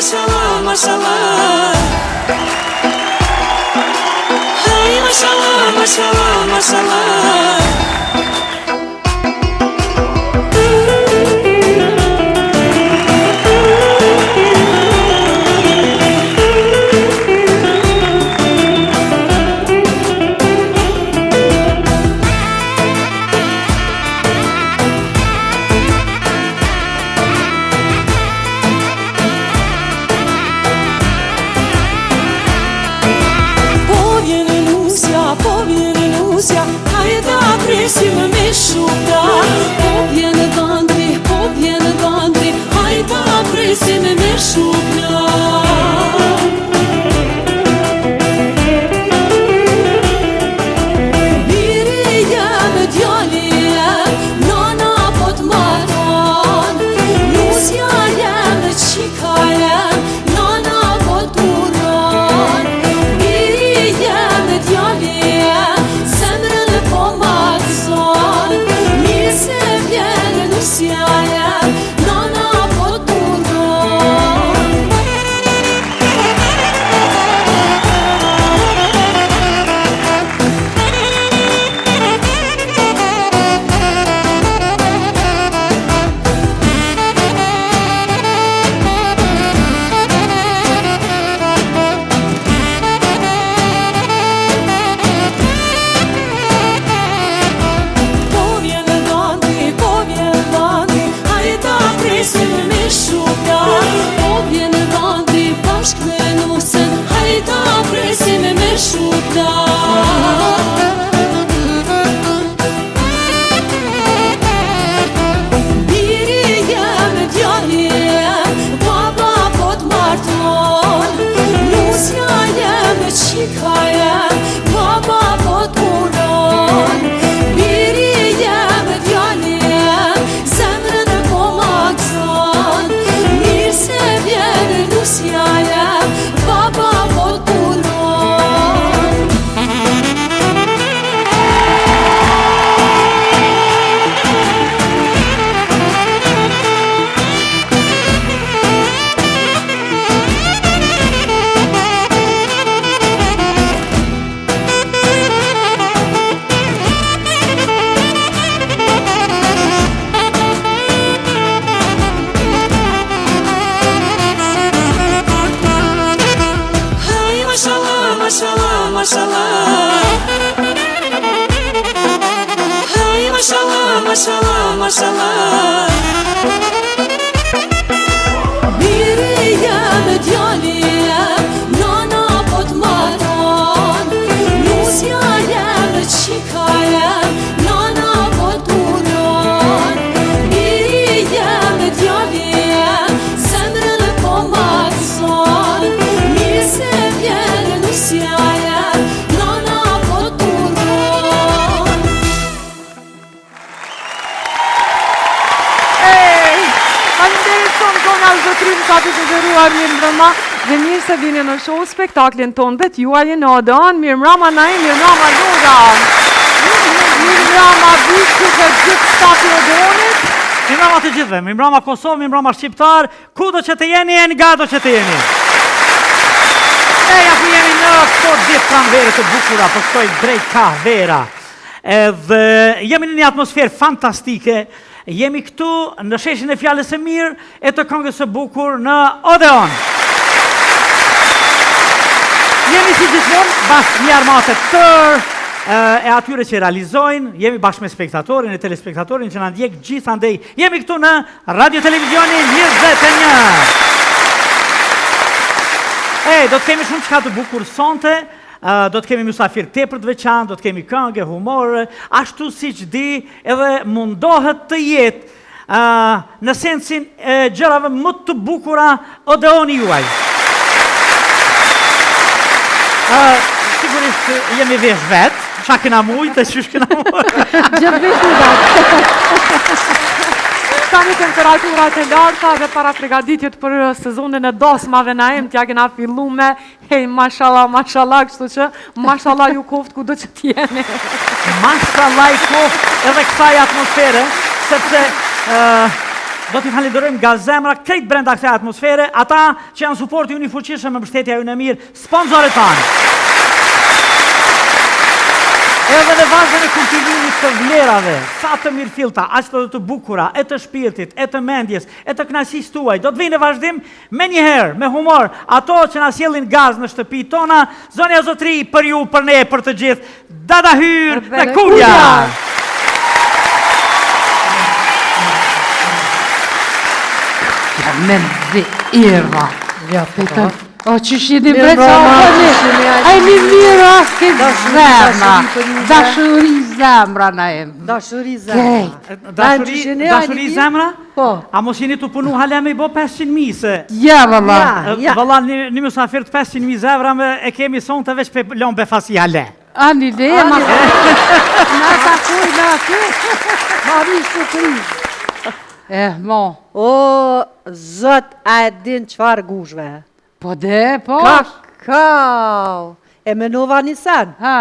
mashallah, mashallah. Hey, mashallah, mashallah, mashallah. Mashallah, mashallah. Biri jam djalija, nana po t'maron. Nusja jem qikaja, nana po t'uron. Biri jem djalija, zemrën po m'akson. Mirë se vjen nusja jem, nana po t'uron. Zotrim ka të zëruar mirë mbrëma dhe mirë se vini në show spektaklin ton dhe t'juaj në Odeon. Mirë mbrëma Naim, mirë mbrëma Lura. Mirë mbrëma Bishku dhe gjithë stafi Odeonit. Mirë mbrëma të gjithëve, mirë mbrëma Kosovë, mirë mbrëma Shqiptar, kudo që të jeni, nga do që të jeni. Ja ku jemi në këto ditë pranvere të bukura, po shkoj drejt ka vera. Edhe jemi në një atmosferë fantastike. Jemi këtu në sheshin e Fjalës së Mirë e të këngës së bukur në Odeon. Jemi si gjithmonë bashkë një armatë të tërë e atyre që realizojnë, jemi bashkë me spektatorin e telespektatorin që na ndjek gjithandej. Jemi këtu në Radio Televizioni 21. Do të kemi shumë çka të bukur sonte. Do të kemi mysafir tepër të veçantë, do të kemi këngë, humor, ashtu siç di, edhe mundohet të jetë në sensin e gjërave më të bukura Odeoni juaj. Sigurisht jemi vesh vetë, qa kena mujtë, e qysh kena mujtë. Gjithë vesh në vetë. Tani temperaturat e larta dhe para pregaditjet për sezonin e dosmave na em t'ja kena fillu me hej, mashallah, mashallah, kështu që mashallah ju koft ku do që t'jeni. Mashallah i koft edhe kësaj atmosfere, sepse Do t'i falenderojmë nga zemra krejt brenda kësaj atmosfere, ata që janë suporti unë i fuqishëm me mbështetja ju në mirë, sponsorët tanë. Edhe në vazhën e kultivimit të vlerave, sa të mirëfillta, ashtu të bukura, e të shpirtit, e të mendjes, e të kënaqësisë tuaj, do të vinë në vazhdim me njëherë, me humor, ato që na sjellin gaz në shtëpi tona, zonja zotri, për ju, për ne, për të gjithë, Dada Hyr dhe Kulja! Me dhe Eva. Ja, Peter. O, që shidi breca, a një mirë aske zemra. Dashuri zemra na em. Dashuri zemra. Dashuri zemra? Po. A mos jeni të punu hala me i bo 500.000 se... Ja, valla. Valla, një musafir të 500.000 evra e kemi sonë të veç për lon befasi hale. A një leja, ma... Na ta kuj, na kuj. Marish të kri. Mo. O, zët, a e din qfar gushve? Po de, po. Kakao. E menova një sen. Ha.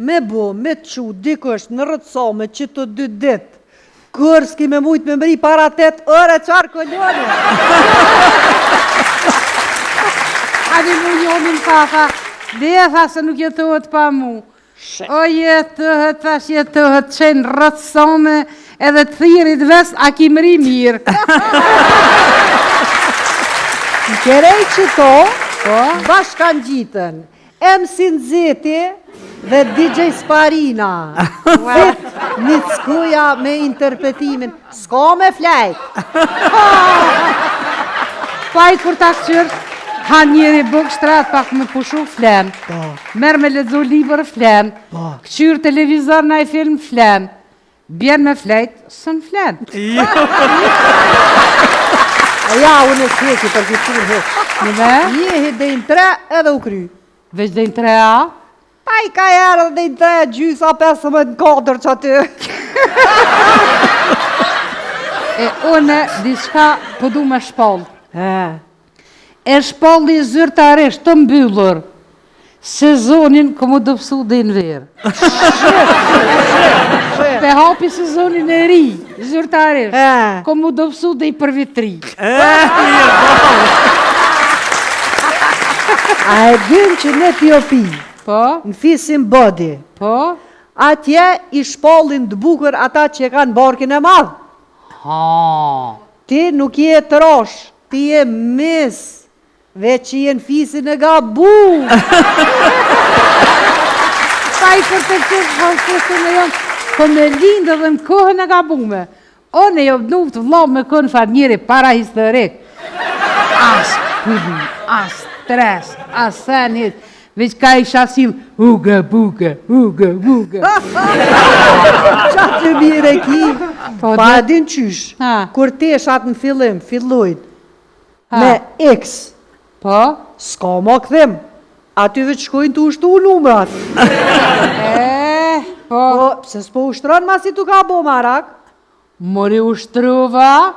Me bo, me qu, dikush në rëtsome që të 2 dit. Kër s'ki me mujt me mri para 8 ore qarë këllone. A një mu jomin papa. Dhe e tha se nuk jetohet pa mu. O jetohet, thash jetohet qenë rëtsome edhe të thirit ves, a ki mri mirë. Në kerej që to, bashkan gjitën, MC Nzeti dhe DJ Sparina. Fit një ckuja me interpretimin, s'ka me flejt. Pajt kur ta këqyrë, ha njeri buk shtrat pak me pushu flen. Merë me ledzo liber flen. Këqyrë televizor na i film flen. Bjen me flejt, sën flen. Ja, unë e s'heki për këtë tur heq. Nëve? Jehi dhe në 3 edhe u kry. Veç dhe në 3A? Pa i ka jarë dhe në 3 gjysa 15 që aty. E une, diçka po du me shpoll. E shpolli zyrtarisht të mbyllur. Sezonin këmu dëpsu dhe në verë. Pe hapi sezonin e ri, zyrtarisht. Këmu dëpsu dhe i për vitri. A e din që në Etiopi, Po? në fisin bodi, Po? atje i shpollin të bukur ata që kanë barkin e madhë. Ha. Ti nuk je të rosh, ti je mis, veç që je në fisin e gabu. Pa i për të qështë halkështë në jonë, po me lindë dhe në kohën e gabume. O në jo nuft vlo me kënë far njëri para historik. As pudin, as stres, as senit, veç ka i shasim uga buga, uga buga. Qa të mire ki, Po, pa dhe- din qysh, Ha. kur ti shat në fillim, fillojt, Ha. me X, Po? s'ka ma këthim, aty veç shkojnë të ushtu numrat. Po? Po, pse s'po ushtron ma si tu ka bo marak? Mori ushtrova,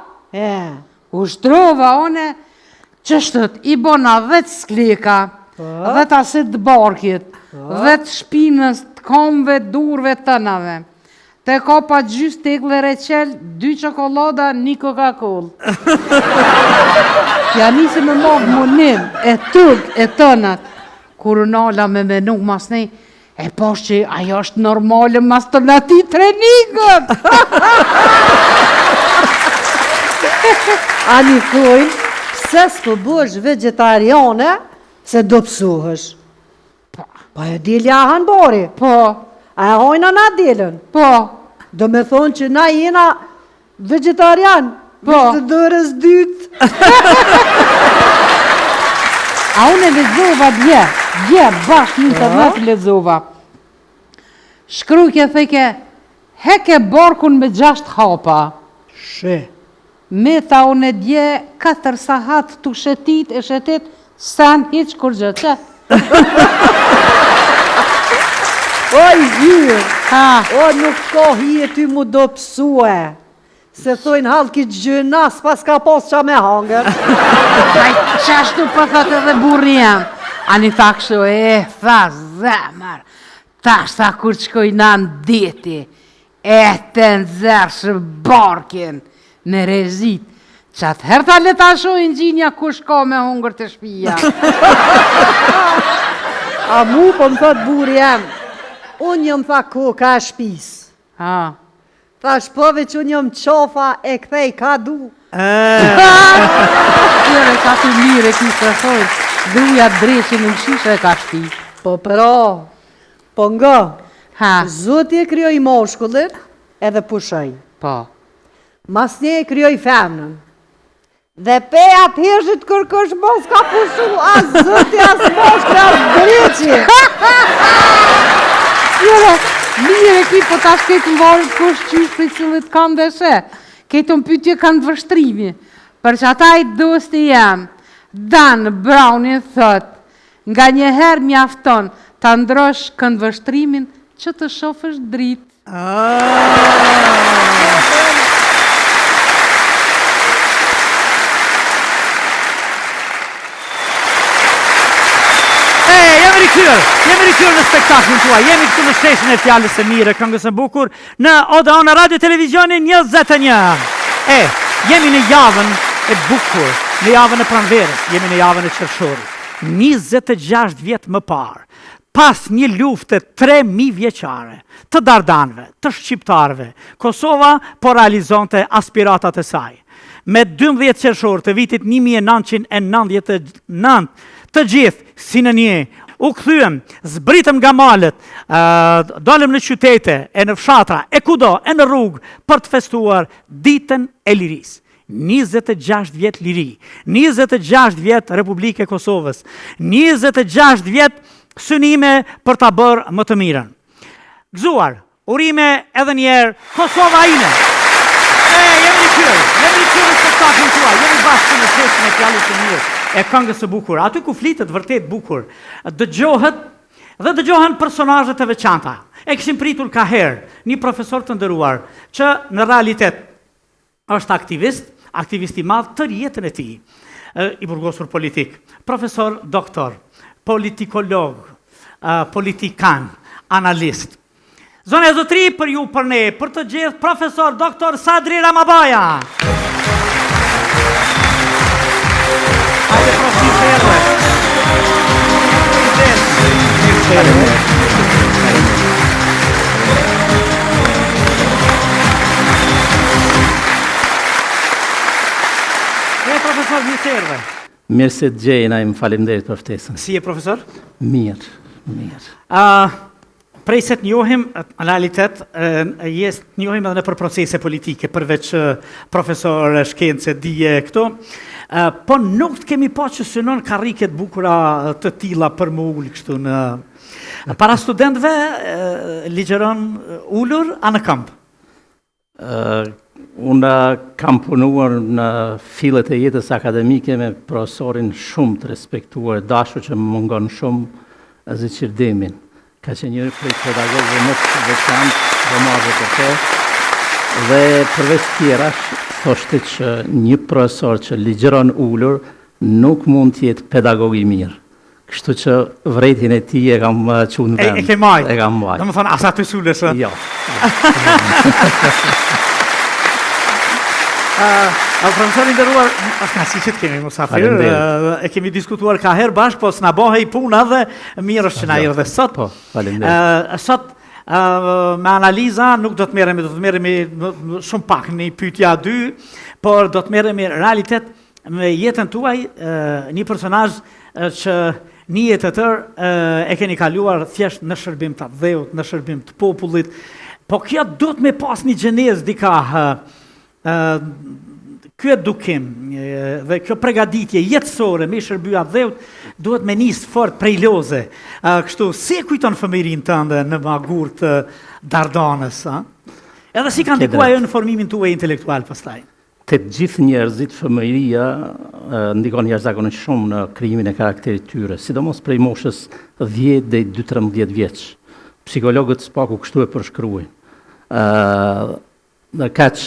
one, qështët, i bona 10 sklika, 10 asit të barkit, 10 shpinës të komve, durve të nëve. Te kopa gjys tegle reqel, 2 qokolada, 1 Coca-Cola. Kja nisi me mogë munim, e tug, e tënat. Kur nala me menu mas nej, e posh që ajo është normale mas të nati treningët. A një thujnë, pse s'po bësh vegetariane, se do pësuhësh. Pa e dilja hanë bori, Po, a e hojna na dilën. po, Do me thonë që na jena vegetarian, Po. veç të dërës dytë. a unë e lezova dje, bashkë një të nëtë lezova. Shkrujke theke, heke borkun me 6 hapa. Shë. Me ta unë e dje, 4 sahat të shetit, e shetit, san hiq kur gjë, që? O i hyrë, Ha, o nuk ka hije ty mu do pësue. Se thojnë halë ki gjëna, s'pas ka pas qa me hangër. aj qashtu për thot edhe burri jam. Ani tha kështu, tha zemër, tash tha kur qkoj në ndeti, e të nëzërshë barkin, në regjit, që atëherë ta leta shojnë gjinja kush ka me hungër të shpia. A mu po më thot buri jam, unë jam tha koka e shpis. Tha shpove që unë jam qofa e kthej ka du. Tjere ka të mire ki sësojnë, duja dreqin në mshishe e ka shpi. Po nga, Zoti e kryoj moshkullit edhe pushoj. Po. Mas nje e kryoj femnën. Dhe pe atë heshit kërkosh mos ka pushu, as Zoti as moshkull as dreqi. Tjere, mire ki po ta shket në varit kush qysh për cilët kanë dhe she. Këto pyetje kanë të vështrimi, për që ata i dosti jam, Dan Browni thot, nga njëherë mjafton ta ndrosh këndvështrimin që të shofësh dritë. Jemi rikthyer në spektaklin tuaj, jemi këtu në shtesën e fjalës së mirë, këngës së bukur, në Oda Ona Radio Televizionin 21. Jemi në javën e bukur, në javën e pranverës, jemi në javën e qershorit. 26 vjet më parë, pas një lufte 3000 vjeçare, të Dardanëve, të shqiptarëve, Kosova po realizonte aspiratat e saj. Me 12 qershor të vitit 1999, të gjithë si në një, u kthyem, zbritëm nga malet, dalëm në qytete, e në fshatra, e kudo, e në rrugë, për të festuar ditën e lirisë. 26 vjet liri, 26 vjet Republike e Kosovës, 26 vjet synime për ta bërë më të mirën. Gëzuar, urime edhe njerë, Kosova ine! Jemi rikthyer në spektaklin tuaj, jemi bashkë në shtesën e fjalës së mirë, e këngës së bukur, aty ku flitet vërtet bukur, dëgjohen personazhet e veçanta. E kishim pritur ka herë një profesor të nderuar që në realitet është aktivist i madh tërë jetën e tij, i burgosur politik, profesor doktor, politikolog, politikan, analist. Zonë e zotri për ju, për ne, për të gjithë, profesor doktor Sadri Ramabaja. Hajde, profesor, profesor, mirë. Mirë se të gjejna, më faleminderit për ftesën. Si e, profesor? Mirë. Prej se të njohim, në realitet, njohim edhe në për procese politike, përveç profesor shkence, dije këto, po nuk të kemi pa që synon karriket bukura të tilla për më ullë kështu në... Para studentëve, ligjeron ullur, a në kamp? Unë kam punuar në filet e jetës akademike me profesorin shumë të respektuar, dashur që më mungon shumë Zëqirdemin. Ka që njëri prej pedagogëve më të veçantë Romarë për te, dhe përveç tjera, thoshte që një profesor që ligjeron ullur nuk mund të jetë pedagog i mirë. Kështu që vretin e ti e kam qunë vend. E ke maj? E kam maj. Dhe më thonë, asa të sulës? Jo. Profesor i nderuar, si që të kemi musafir, e kemi diskutuar ka herë bashkë, po s'na bohe i puna dhe mirë është që na erdhe sot. Po, faleminderit. Sot me analiza nuk do të merremi shumë pak në pyetja 2, por do të merremi realitet me jetën tuaj, një personazh që një jetë të tërë e keni kaluar thjesht në shërbim të dheut, në shërbim të popullit, po kjo do të me pas një gjenezë dika. Kjo edukim dhe kjo pregaditje jetësore me shërbya dheut duhet me nisë fort prej loze. Kështu, si kujton fëmirin tënde në magur të Dardanës? Edhe si kanë ndikuar në formimin tuaj intelektual pastaj? Të gjithë njerëzit, fëmijëria ndikon jashtëzakonisht shumë në krijimin e karakterit tyre, sidomos prej moshës 10 deri 12 vjeç. Psikologët s'paku kështu e përshkruajnë. Dhe kaq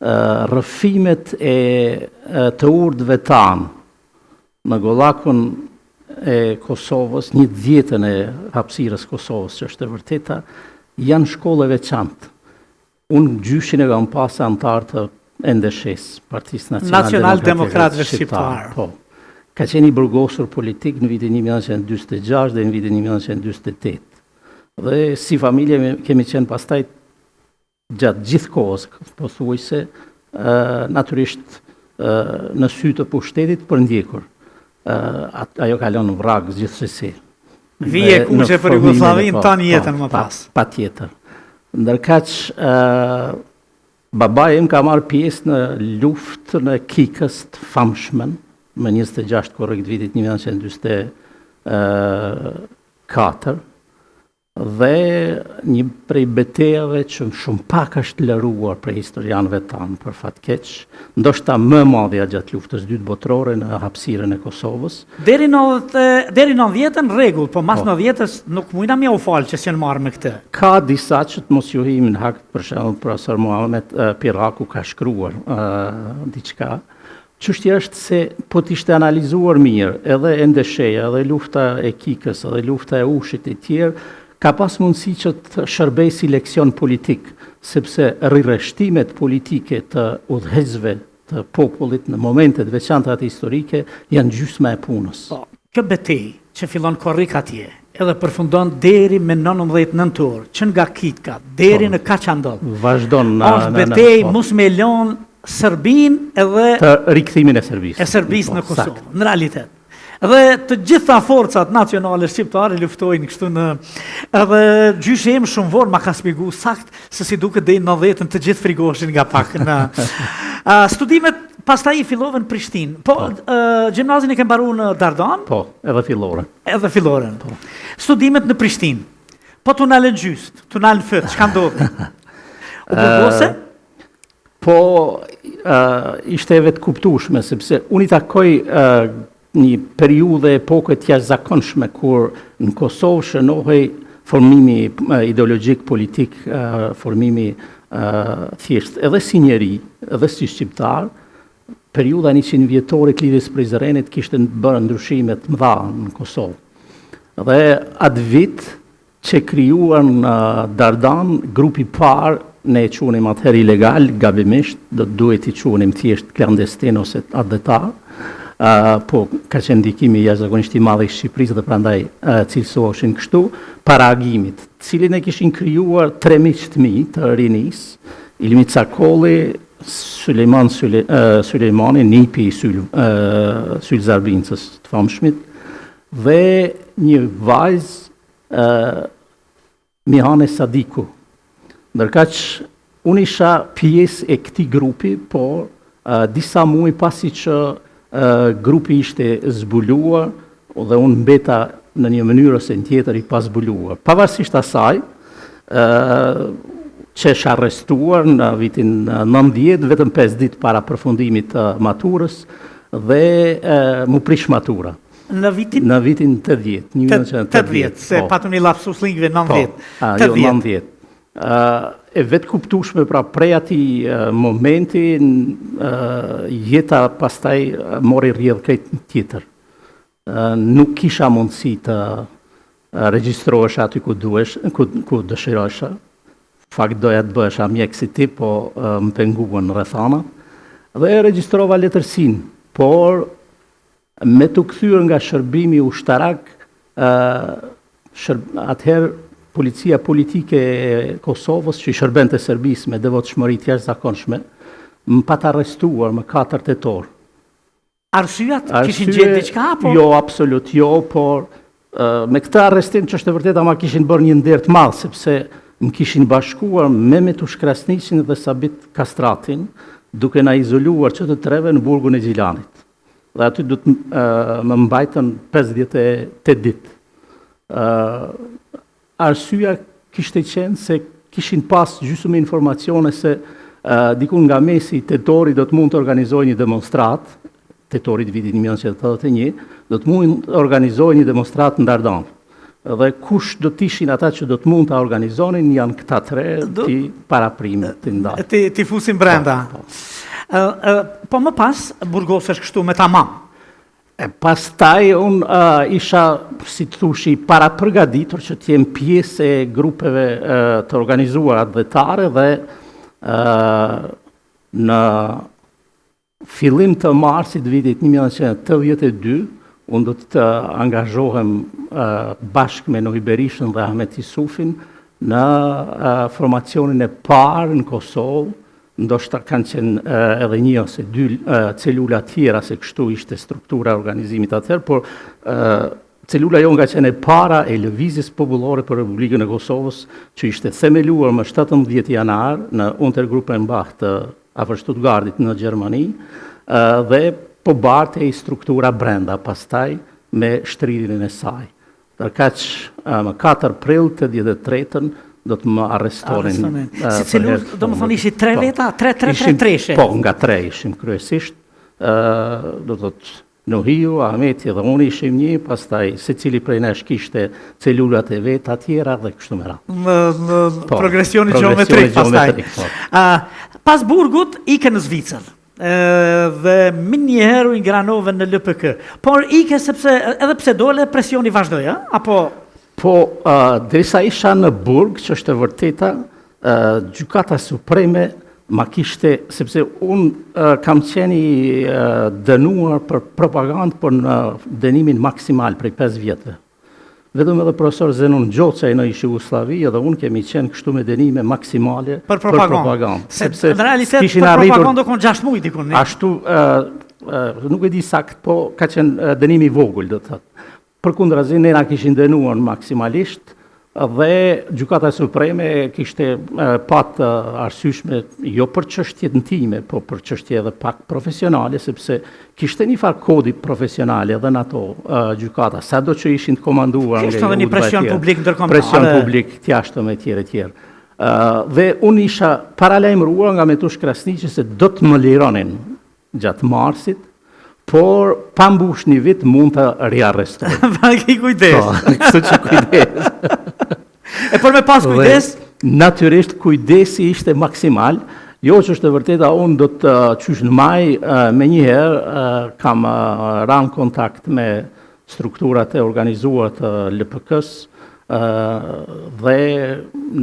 rrëfimet e të urdhëve tanë në gollakun e Kosovës, 1/10 e hapësirës Kosovës, që është e vërteta, janë shkolle veçantë. Unë gjyshin e kam pas antar të NDSH, Partisë Nacional-Demokratëve Shqiptar. Po. Ka qenë i burgosur politik në vitin 1946 dhe në vitin 1948. Dhe si familje kemi qenë pastaj gjatë gjithë kohës, pothuajse, natyrisht në sy të pushtetit për ndjekur. Ajo kalon në vrag gjithsesi. Vije kuqe për Jugosllavinë tanë jetën më pas. Patjetër. Ndërkaq babai im ka marrë pjesë në luftën e Kikës të famshme më 26 korrekt vitit 1944 dhe një prej betejave që shumë pak është lëruar për historianëve tanë për fat keq, ndoshta më madhja gjatë luftës dytë botërore në hapësirën e Kosovës. Deri në 90-ën rregull, po mas 90-s nuk mujna më u fal që s'janë marrë me këtë. Ka disa që të mos ju himin hak, për shembull profesor Muhamet Piraku ka shkruar diçka. Çështja është se po t'ishte analizuar mirë, edhe NDSH-ja, edhe lufta e Kikës, edhe lufta e Ushit e tjerë, ka pas mundësi që të shërbej si leksion politik, sepse rirreshtimet politike të udhëheqësve të popullit në momentet veçanta historike janë gjysma e punës. Po, kjo betejë që fillon korrik atje, edhe përfundon deri me 19 nëntor, që nga Kitka deri në Kaçandol. Vazhdon është betejë mos me lën Serbinë edhe të rikthimin e Serbisë. E Serbisë në Kosovë, në realitet. Dhe të gjitha forcat nacionale shqiptare luftojnë kështu në edhe gjyshi im shumë vorë ma ka shpjegu sakt se si duket deri në 90-ën të gjithë frigoshin nga pak në studimet pastaj i fillova në Prishtinë. Po, gjimnazin e kem mbaruar në Dardan? Po, edhe filloren. Edhe filloren. Po. Studimet në Prishtinë. Po tu na lën gjyst, tu na lën fyt, çka ndodhi? U burgose? Po, ishte e vetë kuptueshme, sepse unë i takoj një periudhe epoke të jashtëzakonshme kur në Kosovë shënohej formimi ideologjik politik, formimi thjesht edhe si njeri, edhe si shqiptar, periudha 100 vjetore Klidhjes Prizrenit kishte bërë ndryshime të mëdha në Kosovë. Dhe atë vit që krijuan në Dardan, grupi parë, ne e qunim atëherë ilegal, gabimisht, do të duhet i qunim thjesht klandestin ose adhetar, po ka qenë ndikimi jashtëzakonisht i madh i Shqipërisë dhe prandaj cilësoheshin kështu, para agimit, cilin e kishin krijuar 3 miq të mi të rinis, Ilmi Cakolli, Sulejman Sulejmani, nipi i Syl Zarbincës të famshmit, dhe një vajzë Mihane Sadiku. Ndërkaq unë isha pjesë e këtij grupi, por disa muaj pasi që grupi ishte zbuluar dhe unë mbeta në një mënyrë ose në tjetër i pa zbuluar. Pavarësisht asaj, që është arrestuar në vitin 90, vetëm 5 ditë para përfundimit të maturës dhe mu prish matura. Në vitin? Në vitin 80. 80, se patëm një lapsus lingve 90. Jo, 90. E vetë kuptueshme pra prej atij momenti jeta pastaj mori rrjedh krejt tjetër. Nuk kisha mundësi të regjistrohesh aty ku duhesh, ku dëshirosha. Fakt doja të bëhesha mjek si ti, po më penguan rrethana dhe regjistrova letërsinë, por me të kthyer nga shërbimi ushtarak, atëherë Policia politike e Kosovës, që i shërbente Serbisë me devotshmëri të jashtëzakonshme, më pat arrestuar më 4 tetor. Arsyet kishin gjetë diçka apo? Jo, absolut jo, por me këtë arrestim që është e vërtet ama kishin bërë një nder të madh, sepse më kishin bashkuar me Metush Krasniqin dhe Sabit Kastratin, duke na izoluar që të treve në burgun e Gjilanit. Dhe aty do të më mbajtën 58 ditë. Arsyeja kishte qenë se kishin pas gjysmë informacione se dikun nga mesi tetori do të mund të organizojë një demonstrat, tetorit vitit 1981, do të mund të organizojë një demonstrat në Dardan. Dhe kush do të ishin ata që do të mund të organizonin janë këta 3 ti paraprimit të ndaj. Ti fusin brenda. Po më pas burgosesh kështu me tamam. Pastaj unë isha, si të thushi, para përgatitur që të jem pjesë e grupeve të organizuar adhetare dhe në fillim të marsit vitit 1982, unë do të angazhohem bashkë me Nohi Berishën dhe Ahmet Isufin në formacionin e parë në Kosovë, ndoshta kanë qenë edhe një ose dy celula tjera se kështu ishte struktura e organizimit atëherë, por celula jonë ka qenë e para e lëvizjes popullore për Republikën e Kosovës, që ishte themeluar më 17 janar në Untergruppenbach të afër Stuttgartit në Gjermani, dhe po bartej struktura brenda pastaj me shtrirjen e saj. Ndërkaq më 4 prill të 83-ën do të më arrestonin. Si celulë, do më thonë ishi 3 veta, 3 treshe? Po, nga 3 ishim kryesisht. Do të thotë Nohiu, Ahmeti dhe unë ishim një, pastaj secili prej nesh kishte celulat e veta tjera dhe kështu me radhë. Progresioni geometrik pastaj. Pas burgut ike në Zvicër. Dhe min njëherë u ingranove në LPK. Por ike sepse edhe pse dole presioni vazhdoj, apo? Po, derisa isha në burg, që është e vërteta, Gjykata Supreme ma kishte, sepse unë kam qeni dënuar për propagandë, për në dënimin maksimal prej 5 vjetëve. Vetëm edhe profesor Zenon Gjoçaj në ish Jugosllavi edhe unë kemi qenë kështu me dënime maksimale për propagandë. Sepse në realitet për propagandë do konë 6 muaj dikun. Ashtu, nuk e di sakt, po ka qenë dënimi vogël, do të thotë. Përkundrazi ne na kishin dënuar maksimalisht dhe Gjykata Supreme kishte pat arsyeshme jo për çështjet intime, po për çështje edhe pak profesionale, sepse kishte një farë kodi profesionale edhe në ato gjykata, sado që ishin të komanduar nga një presion publik ndërkombëtar. Presion publik të jashtëm e tjerë. Dhe unë isha paralajmëruar nga Metush Krasniqi se do të më lironin gjatë marsit, por pa mbush një vit mund të riarrestojnë. Pa ki kujdes. Kështu që kujdes. E por me pas kujdes? Natyrisht kujdesi ishte maksimal. Jo që është e vërteta, unë do të qysh në maj, me njëherë kam ranë kontakt me strukturat e organizuar të LPK-s, dhe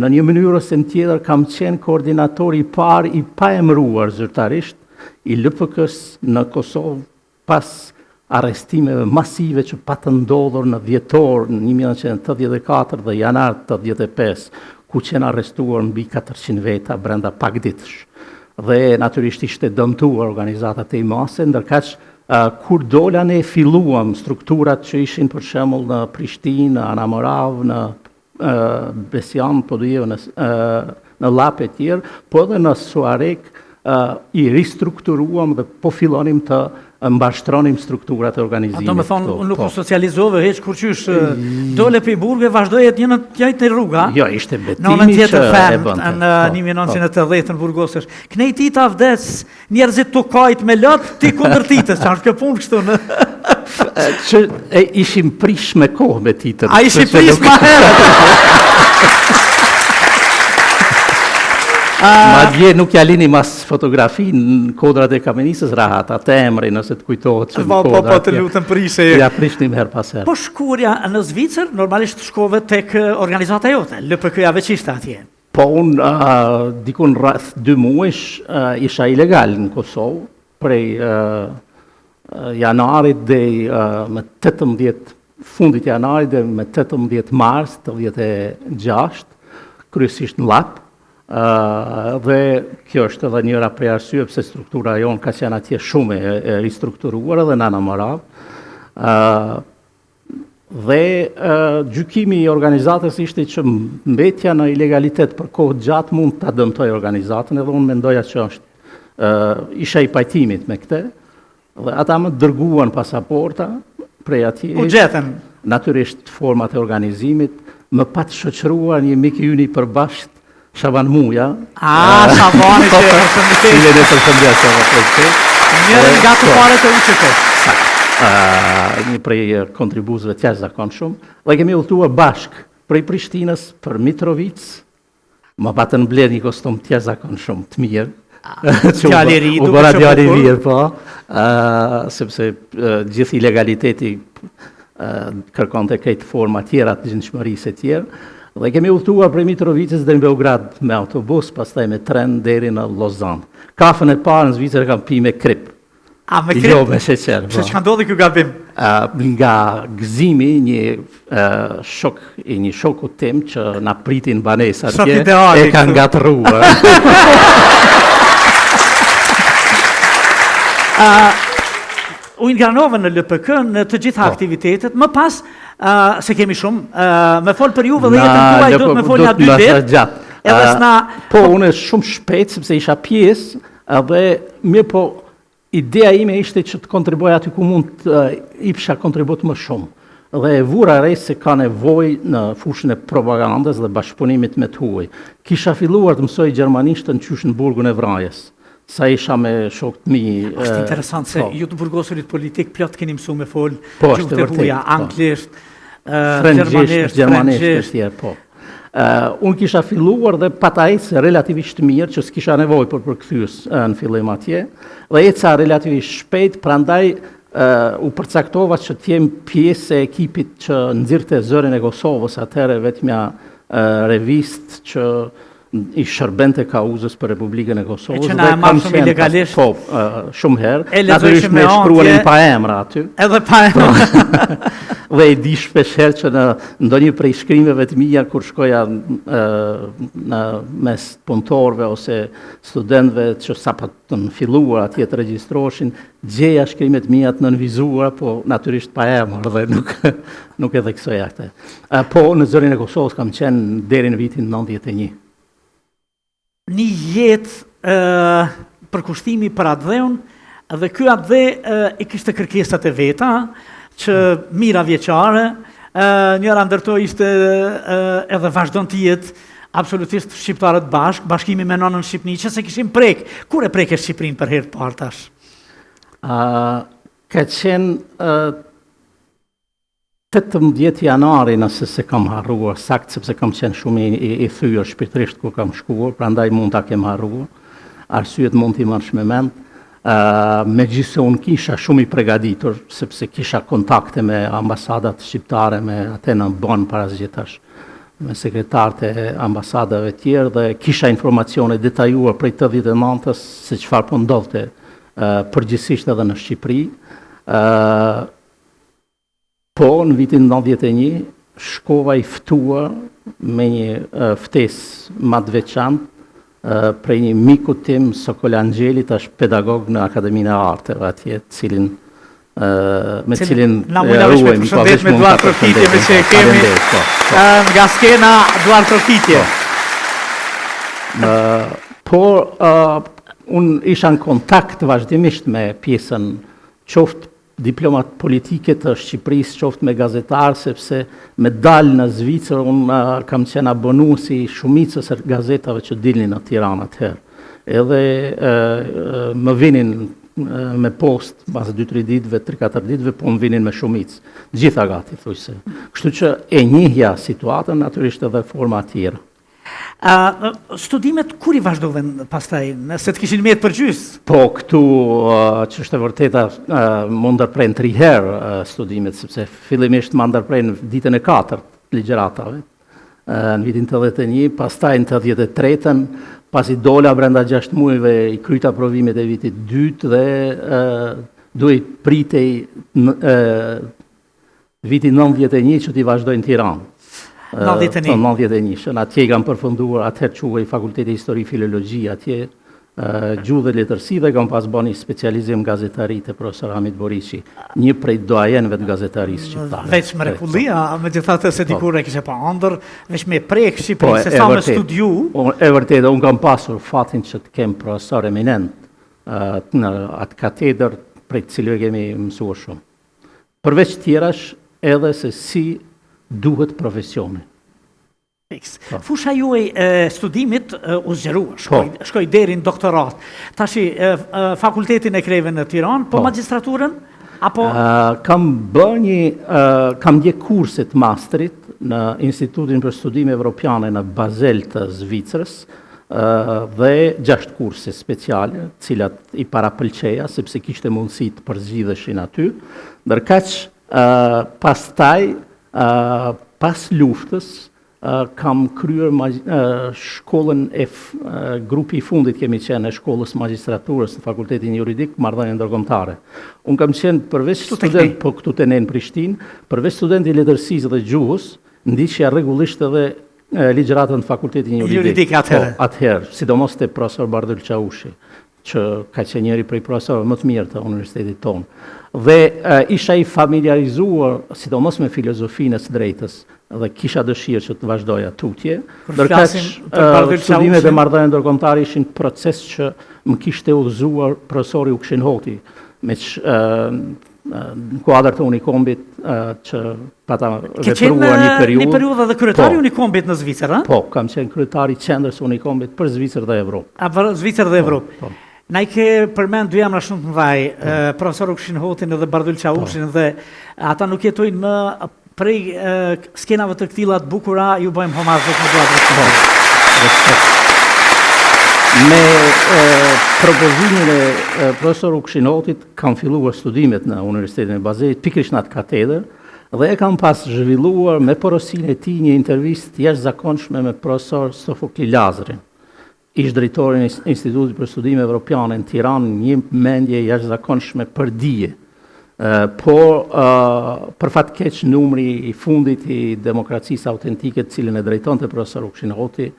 në një mënyrë ose në tjetër kam qenë koordinatori i parë i paemëruar zyrtarisht i LPK-s në Kosovë, pas arrestimeve masive që patë ndodhur në dhjetor në 1984 dhe janar 85, ku qenë arrestuar mbi 400 veta brenda pak ditësh. Dhe natyrisht ishte dëmtuar organizatat e IMAS-e, ndërkaq kur dola ne filluam strukturat që ishin për shembull në Prishtinë, në Anamorav, në Besian, po do në Lap e tjerë, po edhe në Suarek, i ristrukturuam dhe po fillonim të mbashtronim strukturat e organizimit. Do me thonë, unë nuk u socializove, heq kur qysh dole për i burge, vazhdojët një në tjajtë rruga. Jo, ishte betimi që e bëndë. Në tjetër fermë, në 1980 në Burgosësh. Knejti ta vdes, njerëzit të kajt me lëtë, ti kundër titës, që është kjo punë kështu në... Që ishim prish me kohë me titër. A ishim prish ma herë? Ma dje nuk jalini mas fotografi në kodrat e Kamenisës rahat, atë emri nëse të kujtohet që në kodrat. Po të lutën prishe. Ja prishnim her pas her. Po shkurja në Zvicër, normalisht shkove tek organizata jote, LPK-ja veçishte atje. Po unë dikun rreth 2 muesh isha ilegal në Kosovë, prej janarit dhe me 18, fundit janarit dhe me 18 mars të 16, kryesisht në Lap. Dhe kjo është edhe njëra prej arsye pse struktura jonë ka qenë atje shumë e ristrukturuar edhe në Anamorav. Dhe gjykimi i organizatës ishte që mbetja në ilegalitet për kohë gjatë mund ta dëmtoj organizatën, edhe unë mendoja që isha i pajtimit me këtë, dhe ata më dërguan pasaporta prej atje. U gjetën? Natyrisht format e organizimit, më patë shoqëruar një mik i yni përbashkët, Shaban Muja. Shabani që e përshëndetit. Cilën e përshëndetit. Njërën nga të pare të UQK. Një prej kontribuzëve të jashtëzakonshëm. Dhe kemi udhëtuar bashk prej Prishtinës për Mitrovic. Më patën mbledh një kostum të jashtëzakonshëm të mirë. Djali ri, u bëra djali mirë, po. Sepse gjithë ilegaliteti kërkonte këtë forma tjera të gjendshmërisë e tjerë. Dhe kemi udhëtuar prej Mitrovicës deri në Beograd me autobus, pastaj me tren deri në Lozan. Kafën e parë në Zvicër kam pi me krip. A me Jo, krip? me sheqer. Pse çka ndodhi ky gabim? Nga gëzimi një shoku tim që na pritin banesë Shok atje ideali, e ka kështu. ngatruar. U ingranove në LPK në të gjitha aktivitetet, më pas, se kemi shumë, me folë për juve dhe jetën tuaj do të me folë nga 2 ditë. Edhe s'na... Po, unë shumë shpejt, sepse isha pjesë, edhe mirë po, ideja ime ishte që të kontribuaj aty ku mund të isha kontribut më shumë. Dhe e vura re se ka nevoj në fushën e propagandës dhe bashkëpunimit me të huaj. Kisha filluar të mësoj gjermanisht në qysh në burgun e Vrajës. Sa isha me shokët mi... Është interesant se ju të burgosurit politik plot keni mësu me folë Po, gjuhët është e vërtet, huja, po. anglisht, Gjermanisht, gjermanisht, tjerë, po. Unë kisha filluar dhe pata ecë relativisht mirë që s'kisha nevoj për përkthyes në fillim atje, dhe eca relativisht shpejt, prandaj u përcaktova që t'jem pjesë e ekipit që nxirrte zërin e Kosovës, atëherë vetmja revist që i shërbente kauzës për Republikën e Kosovës. E që na e marrë shumë ilegalisht. Po, shumë herë. E lexoj Natyrisht me me shkruanin antje. pa emra aty. Edhe pa Dhe i di shpesh herë që në ndonjë prej shkrimeve të mia kur shkoja në mes punëtorëve ose studentëve që sapo të filluar atje të regjistroheshin, gjeja shkrimet mia të nënvizuara, po natyrisht pa emër dhe nuk e theksoja atë. Po në zërin e Kosovës kam qenë deri në vitin 91. një jetë përkushtimi për atë dheun, dhe ky atë dhe i kishte kërkesat e veta, që mira vjeqare, njëra ndërto ishte edhe vazhdon të jetë absolutisht shqiptarët bashkimi me nënën Shqipni, që se kishim prek. Kur e prek e Shqiprin për herë të parë tash? Ka qenë 18 janari, nëse se kam harruar, sakt sepse kam qenë shumë i thyër shpirtërisht ku kam shkuar, prandaj mund ta kem harruar. Arsyet mund t'i marrësh me mend. Megjithëse unë kisha shumë i përgatitur, sepse kisha kontakte me ambasadat shqiptare, me atë në Bonn parazgjitash, me sekretarët e ambasadave tjerë, dhe kisha informacione detajuar prej 89-s se çfarë po ndodhte përgjithsisht edhe në Shqipëri. Po, në vitin 91, shkova i ftuar me një ftesë më të veçantë prej një miku tim, Sokol Angeli, tash pedagog në Akademinë e Arteve atje, me cilin na mund të përshëndet me duar trokitje me që e kemi nga skena duar trokitje. Por unë isha në kontakt vazhdimisht me pjesën qoftë diplomat politike të Shqipërisë, qoftë me gazetarë, sepse me dalë në Zvicër, unë kam qenë abonuesi shumicës e gazetave që dilnin në Tiranë atëherë. Edhe më vinin me post, pas 2-3 ditëve, 3-4 ditëve, po më vinin me shumicë. Gjitha gati, thujse. Kështu që e njihja situatën, natyrisht edhe forma tjera. Studimet kur i vazhdoven pastaj, nëse të kishin mjetë përgjys? Po, këtu që është e vërteta më ndërprejnë 3 herë studimet, sepse fillimisht më ndërprejnë ditën e 4 ligjeratave, në vitin 81, pastaj në 83-ën, pasi dola brenda 6 muajve i kryta provimet e vitit 2 dhe duhet pritej vitin 91 që t'i vazhdojnë Tiranë. 91. Atje i kam përfunduar atëherë quhej Fakulteti Histori Filologji, atje gjuhë dhe letërsi, dhe kam pas bën një specializim gazetari te profesor Hamid Boriçi, një prej doajenëve të gazetarisë shqiptare. Veç mrekullia, megjithatë se dikur e kishe pa ëndër, veç me prek Shqipërinë, se sa me studiu. E vërtet, unë kam pasur fatin që të kem profesor eminent në atë katedër prej të cilëve kemi mësuar shumë. Përveç tjerash, edhe se si duhet profesioni. Fusha juaj studimit u zgjerua, shkoj deri në doktorat. Tashi fakultetin e kreve në Tiranë, po magjistraturën? Apo kam ndje kurset masterit në Institutin për Studime Evropiane në Basel të Zvicrës, dhe 6 kurse speciale, cilat i parapëlqeja, sepse kishte mundësi të përzgjidheshin aty, ndërkaq pastaj pas luftës kam kryer shkollën grupi I fundit kemi qenë e shkollës magjistraturës në fakultetin juridik, marrëdhënie ndërkombëtare. Unë kam qenë përveç student, po këtu te ne në Prishtinë, përveç student I letërsisë dhe gjuhës, ndiqja rregullisht edhe ligjëratën në fakultetin juridik atëherë. Atëherë, sidomos te profesor Bardhyl Çaushi, që ka qenë njëri prej profesorëve më të mirë të universitetit tonë. Dhe isha I familiarizuar, sidomos me filozofinë e së drejtës, dhe kisha dëshirë që të vazhdoja tutje. Ndërkaq studimet e marrëdhënieve ndërkombëtare ishin proces që më kishte udhëzuar profesori Ukshin Hoti, me në kuadër të Unikombit që pata vepruar një periudhë. Një periudhë dhe kryetari Unikombit në Zvicër, a? Po, kam qenë kryetari I qendrës Unikombit për Zvicër dhe Evropë. Për Zvicër dhe Evropë. Po. Na I ke përmend dy emra shumë të mëdhaj, profesor Ukshin Hotin dhe Bardhyl Çaushin, dhe ata nuk jetojnë më prej skenave të këtilla të bukura, ju bëjmë homazh dhe më duat. Me propozimin e profesor Ukshin Hotit kam filluar studimet në Universitetin e Bazelit, pikërisht në atë katedër, dhe e kam pas zhvilluar me porosinë e tij një intervistë jashtëzakonshme me profesor Sofokli Lazarin. Ish drejtori I Institutit për Studime Evropiane në Tiranë, një mendje jashtëzakonshme për dije. Por për fat keq numri I fundit I demokracisë autentike të cilën e drejtonte profesor Ukshin Hoti,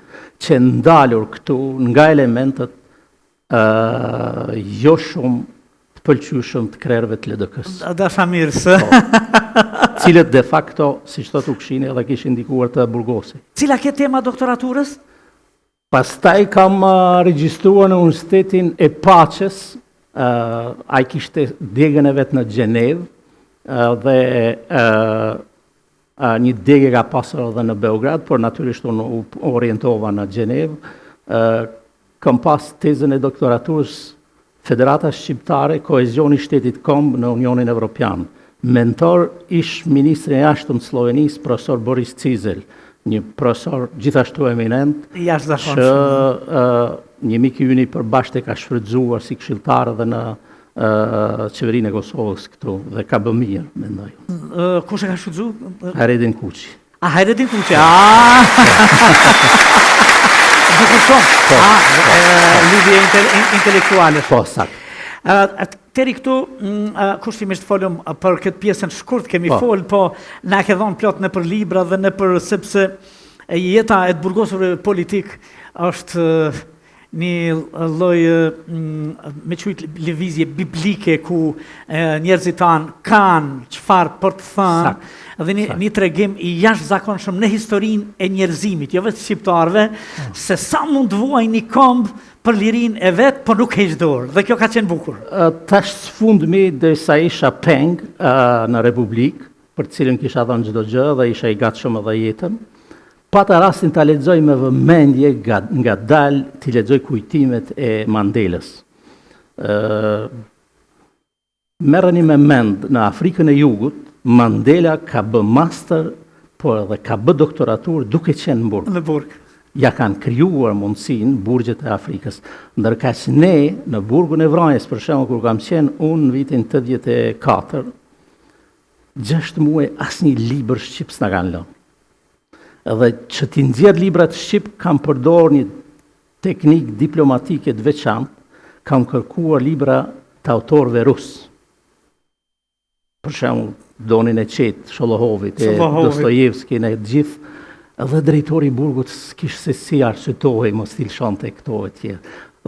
që ndalur këtu nga elementet jo shumë të pëlqyeshëm të krerëve të LDK-s. Dashamirës. Cilët de facto, siç thot Ukshini, edhe kishin ndikuar të Burgosi. Cila ke tema doktoraturës? Pastaj kam regjistruar në Universitetin e Paqes, ai kishte degën e vet në Gjenevë dhe një degë ka pasur edhe në Beograd, por natyrisht unë u orientova në Gjenevë. Kam pas tezën e doktoraturës Federata Shqiptare, kohezioni I shtetit komb në Unionin Evropian. Mentor ish ministri I jashtëm të Slovenisë, profesor Boris Cizel, një profesor gjithashtu eminent, që një mik I yni përbashkët e ka shfrytzuar si këshilltar edhe në qeverinë e Kosovës këtu, dhe ka bë mirë, mendoj. Kush e ka shfrytzuar? Hayreddin Kuçi. Hayreddin Kuçi. Lidhje intelektuale. Po, sakt. Teri këtu, kushtimisht folëm për këtë pjesën shkurt kemi folë, po na ke dhënë plot në për libra dhe në për sepse jeta e të burgosur politik është një lloj me qujt lëvizje biblike ku njerëzit tanë kanë çfarë për të thënë dhe një tregim I jashtëzakonshëm në historinë e njerëzimit, jo vetë shqiptarëve, se sa mund të vuajnë një komb për lirinë e vet, por nuk heq dorë, dhe kjo ka qenë bukur. Tash sfundmi derisa isha peng në Republikë, për cilën kisha dhënë çdo gjë dhe isha I gatshëm edhe jetën. Pata rastin ta lexoj me vëmendje ngadalë të lexoj kujtimet e Mandelës. Merreni me mend, në Afrikën e Jugut, Mandela ka bë master, por edhe ka bë doktoraturë duke qenë në burg. Në burg. Ja kanë krijuar mundësinë burgjet e Afrikës. Ndërkaq ne në burgun e Vranjes, për shembull, kur kam qenë unë në vitin 84, 6 muaj asnjë libër shqip s'na kanë lënë. Edhe që ti nxjerr librat shqip, kam përdorur një teknikë diplomatike të veçantë, kam kërkuar libra të autorëve rus. Për shembull, Donin e Qetë, Sholohovit, e Dostojevskij, e gjithë, edhe drejtori I burgut s'kishte se si arsyetohej mos t'i lëshonte këto e tjerë.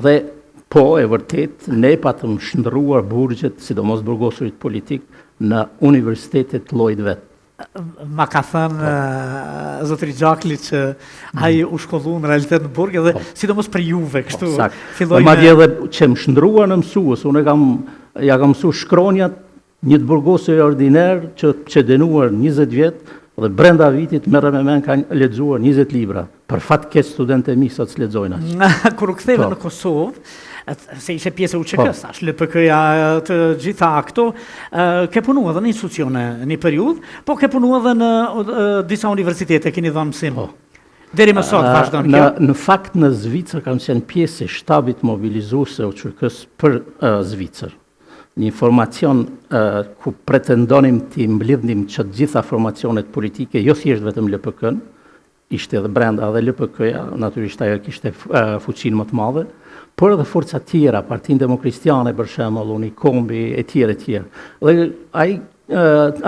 Dhe po, e vërtet, ne patëm shndruar burgjet, sidomos burgosurit politik, në universitetet llojit vet. Ma ka thënë zotëri Gjakli që ai u shkollu në realitet në burg edhe sidomos për juve kështu. Filloi madje edhe që më shndrua në mësues, unë ja kam mësuar shkronjat një të burgosur ordiner që denuar 20 vjet dhe brenda vitit merrem me men kanë lexuar 20 libra. Për fat keq studentë mi sot s'lexojnë as. Kur u ktheve në Kosovë, se ishe pjesë e UÇK-s, tash LPK-ja të gjitha këto, ke punuar edhe në institucione një periudhë, po ke punuar edhe në disa universitete, keni dhënë mësim. Deri më sot vazhdon kjo. Në fakt në Zvicër kam qenë pjesë e shtabit mobilizues të UÇK-s për Zvicër. Një formacion ku pretendonim të mblidhnim që të gjitha formacionet politike, jo thjesht vetëm LPK-n, ishte edhe brenda edhe LPK-ja, natyrisht ajo kishte fuqinë më të madhe, por edhe forca tjera, Partinë Demokristjane për shembull, Unikombi e tjerë e tjerë. Dhe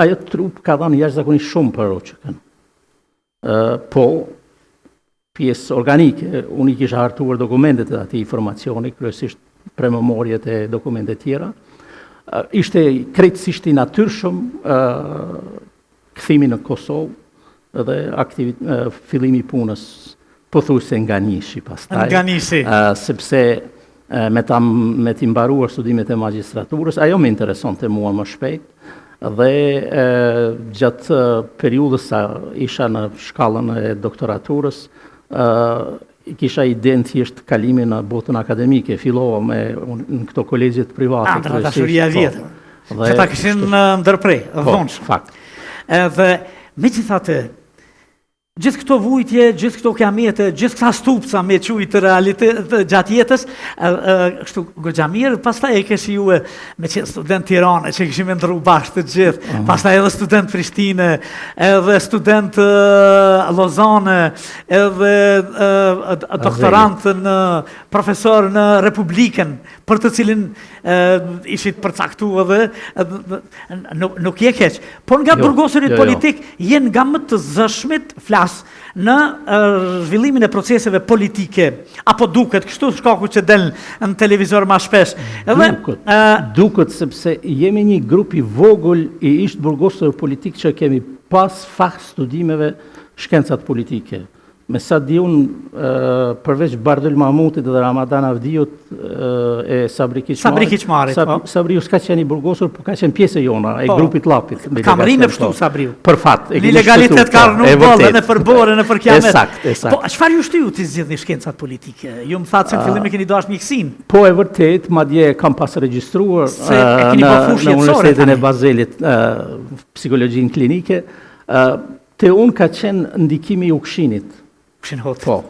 ajo trup ka dhënë jashtëzakonisht shumë për Roçëkën. Po pjesë organike, unë i kisha hartuar dokumentet e atij informacioni, kryesisht prememorjet e dokumente tjera. Ishte krejtësisht i natyrshëm kthimi në Kosovë dhe fillimi i punës pothuajse nga nishi pastaj. Nga nishi. Sepse me t'i mbaruar studimet e magjistraturës, ajo më interesonte mua më shpejt dhe gjatë periudhës sa isha në shkallën e doktoraturës, kisha idenë thjesht kalimin në botën akademike, fillova në këto kolegjet private. Në dashuria vjetër. Që ta kishin ndërprej, vonshëm. Fakt. Dhe megjithatë, gjithë këto vujtje, gjithë këto kiamete, gjithë këta stupca me qujtë realitet gjatë jetës, kështu goxha mirë, pastaj e keshi ju me qenë student Tirane, që kishim ndru bashkë të gjithë, pastaj edhe student Prishtinë, edhe student Lozane, edhe doktorant në profesor në Republikën, për të cilin ishit përcaktu edhe, nuk je keq. Por nga burgosurit politik, jenë nga më të zëshmit në zhvillimin e proceseve politike, apo duket, kështu shkaku që del në televizor ma shpesh. Duket, sepse jemi një grup i vogël i ish burgosur politik që kemi pas fach studimeve shkencat politike. Me sa di unë, përveç Bardel Mahmutit dhe Ramadan Avdiut e Sabri Kiçmarit. Sabriu s'ka qenë i burgosur, po ka qenë pjesë e jona, e grupit Lapit. Kam rinë pështu Sabriu. Për fat. Një legalitet ka nuk bollë, në përbore, në përkiamet. Eksakt. Po, çfarë ju shtyju të zgjidhni shkencat politike? Ju më thatë se në fillim e keni dash mjekësinë. Po, e vërtet, madje kam pas regjistruar në Universitetin e Bazelit psikologjinë klinike, te unë ka qenë ndikimi i Ukshinit. Po,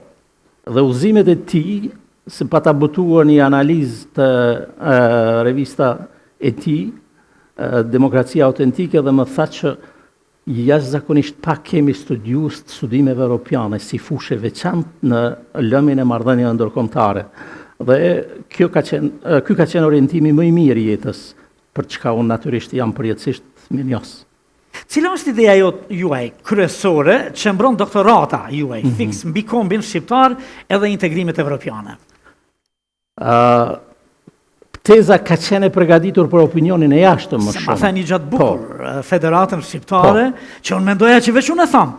dhe udhëzimet e tij, se pa ta botuar një analizë të revista e tij, Demokracia Autentike, dhe më tha që jashtëzakonisht pak kemi studiuar studimeve europiane si fushë veçantë në lëmin e marrëdhënieve ndërkombëtare. Dhe ky ka qenë orientimi më i mirë i jetës, për çka unë natyrisht jam përjetësisht mirënjohës. Cila është ideja juaj kryesore që mbron doktorata juaj fix mbi kombin shqiptar edhe integrimet evropiane? Teza ka qenë e përgatitur për opinionin e jashtëm më shumë. Se ma thani gjatë bukur, Federatën Shqiptare, që unë mendoja që veç unë e thamë.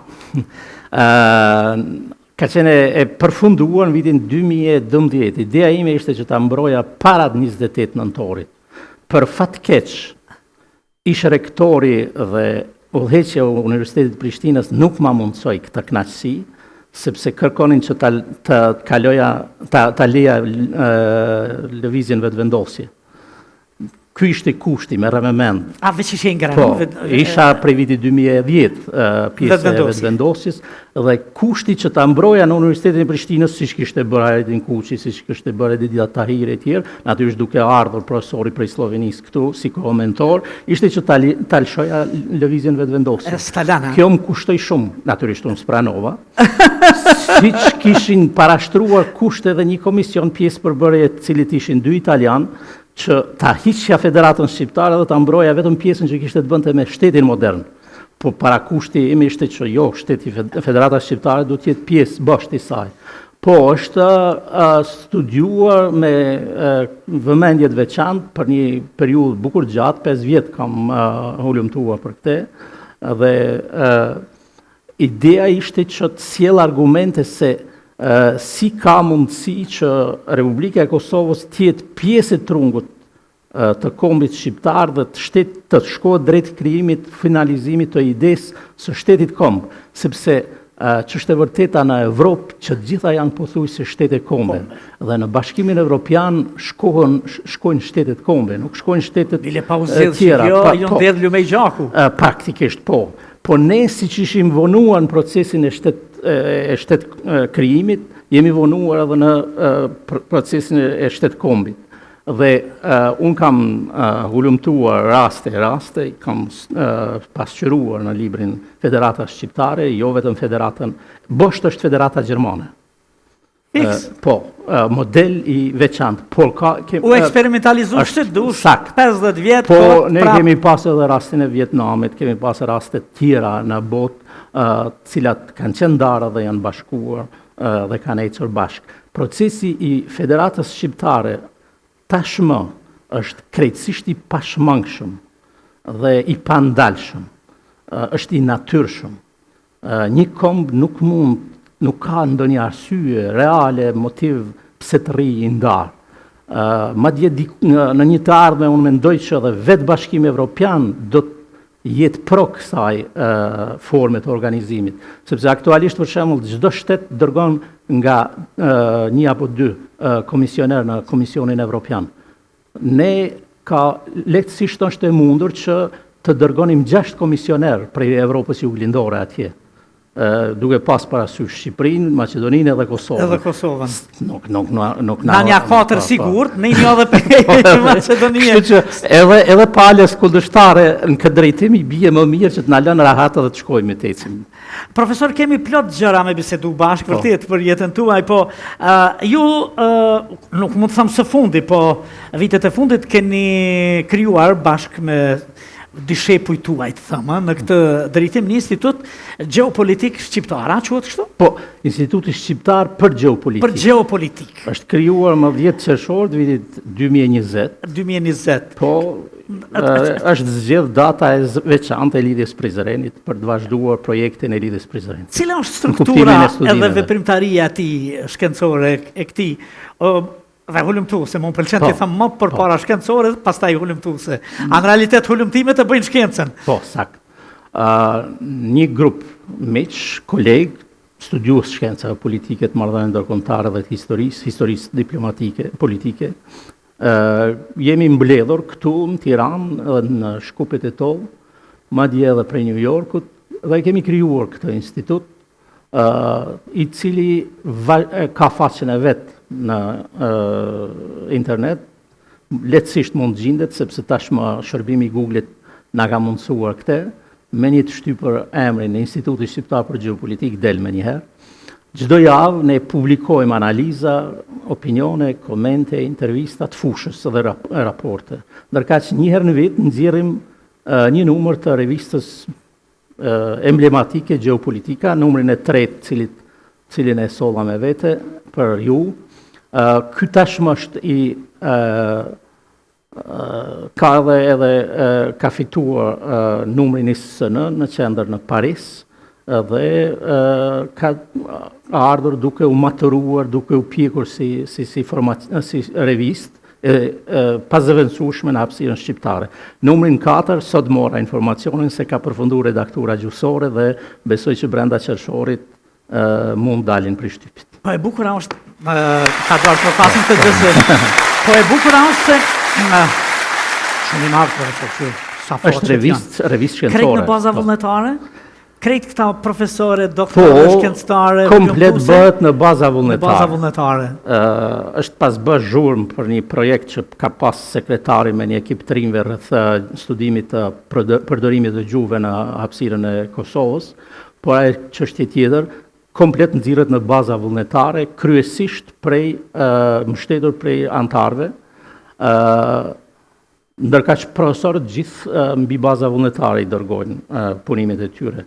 Ka qenë e përfunduar në vitin 2012. Ideja ime ishte që ta mbroja para 28 nëntorit. Për fat keq, ish rektori dhe udhëheqja e Universitetit Prishtinës nuk ma mundsoi këtë kënaqësi, sepse kërkonin që ta leja lëvizjen vetëvendosje. Ky ishte kushti, merre me mend. A veç ishe nga Po, isha prej vitit 2010 pjesë e vetëvendosjes, dhe kushti që ta mbroja në Universitetin e Prishtinës, siç kishte bërë Edin Kuçi, siç kishte bërë Edita Tahiri e tjerë, natyrisht duke ardhur profesori prej Slovenisë këtu si komentor, ishte që ta lëshoja lëvizjen vetëvendosjes. Kjo më kushtoi shumë, natyrisht unë spranova. Siç kishin parashtruar kushte dhe një komision pjesë përbërje të cilit ishin 2 italian, që ta hiqja Federatën Shqiptare dhe ta mbroja vetëm pjesën që kishte të bënte me shtetin modern. Po para kushti imi ishte që jo, shteti Federata Shqiptare do të jetë pjesë bashkë i saj. Po, është studiuar me vëmendje të veçantë për një periudhë bukur gjatë, 5 vjet kam hulumtuar për këtë, dhe ideja ishte që të sjell argumente se si ka mundësi që Republika e Kosovës të jetë pjesë e trungut të kombit shqiptar dhe të shkohet drejt krijimit, finalizimit të idesë së shtetit komb, sepse që është e vërteta në Evropë që gjitha janë pothuajse shtete kombe, dhe në Bashkimin Evropian shkojnë shtetet kombe, nuk shkojnë shtetet tjera. Jo ndedh lumej gjaku. Praktikisht po. Po ne si që ishim vonuar në procesin e shtet krijimit, jemi vonuar edhe në procesin e shtet kombit. Dhe unë kam hulumtuar raste, kam pasqyruar në librin Federata Shqiptare, jo vetëm federatën, bosht është federata Gjermane. Po, model i veçantë. U eksperimentalizu shtë dush, 50 vjetë, po, ne kemi pasë edhe rastin e Vietnamit, kemi pasë rastet tjera në botë, cilat kanë qenë ndarë dhe janë bashkuar dhe kanë ecur bashkë. Procesi i Federatës Shqiptare tashmë është krejtësisht i pashmangshëm dhe i pandalshëm, është i natyrshëm. Një kombë nuk ka ndonjë arsye reale, motiv pse të rrijë i ndarë. Madje në një të ardhme unë mendoj që edhe vetë Bashkimi Evropian do të jetë pro kësaj forme të organizimit, sepse aktualisht për shembull çdo shtet dërgon nga një apo dy komisioner në Komisionin Evropian. Ne ka lehtësisht është e mundur që të dërgonim 6 komisioner prej Evropës juglindore atje. Duke pas parasysh Shqipërinë, Maqedoninë edhe Kosovën. Edhe Kosovën. Nuk na nja 4 sigurt, në një edhe për Maqedoninë. Kështu që edhe palës kundërshtare në këtë drejtim i bie më mirë që të na lënë rahat edhe të shkojmë të ecim. Profesor, kemi plot gjëra me bisedu bashkë vërtet për jetën tuaj, po ju nuk mund të them së fundi, po vitet e fundit keni krijuar bashkë me dishepuj tuaj të thëmë, në këtë drejtim një institut gjeopolitik shqiptar, a quhet kështu? Po, Instituti Shqiptar për Gjeopolitik. Për Gjeopolitik. Është krijuar më 10 qershor të vitit 2020. 2020. Po, është zgjedh data e veçantë e lidhjes Prizrenit për të vazhduar projektin e lidhjes Prizrenit. Cila është struktura edhe veprimtaria e tij shkencore e këtij? Dhe hulumtuese, më pëlqen të them më përpara shkencore, pastaj hulumtuese. Në realitet hulumtimet e bëjnë shkencën. Po, sakt. Një grup miq, kolegë, studiues shkencave politike të marrëdhënieve ndërkombëtare dhe të historisë diplomatike, politike. Jemi mbledhur këtu në Tiranë dhe në shkupet e toll, madje edhe prej New Yorkut, dhe kemi krijuar këtë institut, i cili ka faqen e vet në internet, lehtësisht mund gjendet sepse tashmë shërbimi i Google-it na ka mundësuar këtë, me një të shtypër emrin e Institutit Shqiptar për Gjeopolitik del me njëherë. Çdo javë ne publikojmë analiza, opinione, komente, intervista të fushës dhe raporte. Ndërkaq një herë në vit nxjerrim një numër të revistës emblematike Gjeopolitika, numrin e 3, cilin e solla me vete për ju. Ky tashmë është ka edhe ka fituar numrin ISN në qendër në Paris dhe ka ardhur duke u maturuar, duke u pjekur si revistë pazëvendësueshme në hapësirën shqiptare. Numrin 4 sot mora informacionin se ka përfunduar redaktura gjyqësore dhe besoj që brenda qershorit mund dalin prej shtypit. Po e bukur është, ka duar të pasim të gjëse, po e bukur është se shumë i marrë për sa forë është revist shkencore. Krejt në baza vullnetare? Krejt këta profesore, doktore, shkencëtare, komplet bëhet në baza vullnetare. Në baza vullnetare. Është pas bë zhurmë për një projekt që ka pas sekretari me një ekip të rinjve rreth studimit të përdorimit të gjuhëve në hapësirën e Kosovës, por ai çështje tjetër komplet nxirret në baza vullnetare, kryesisht mbështetur prej antarëve, ndërkaq profesorët gjithë mbi baza vullnetare i dërgojnë punimet e tyre.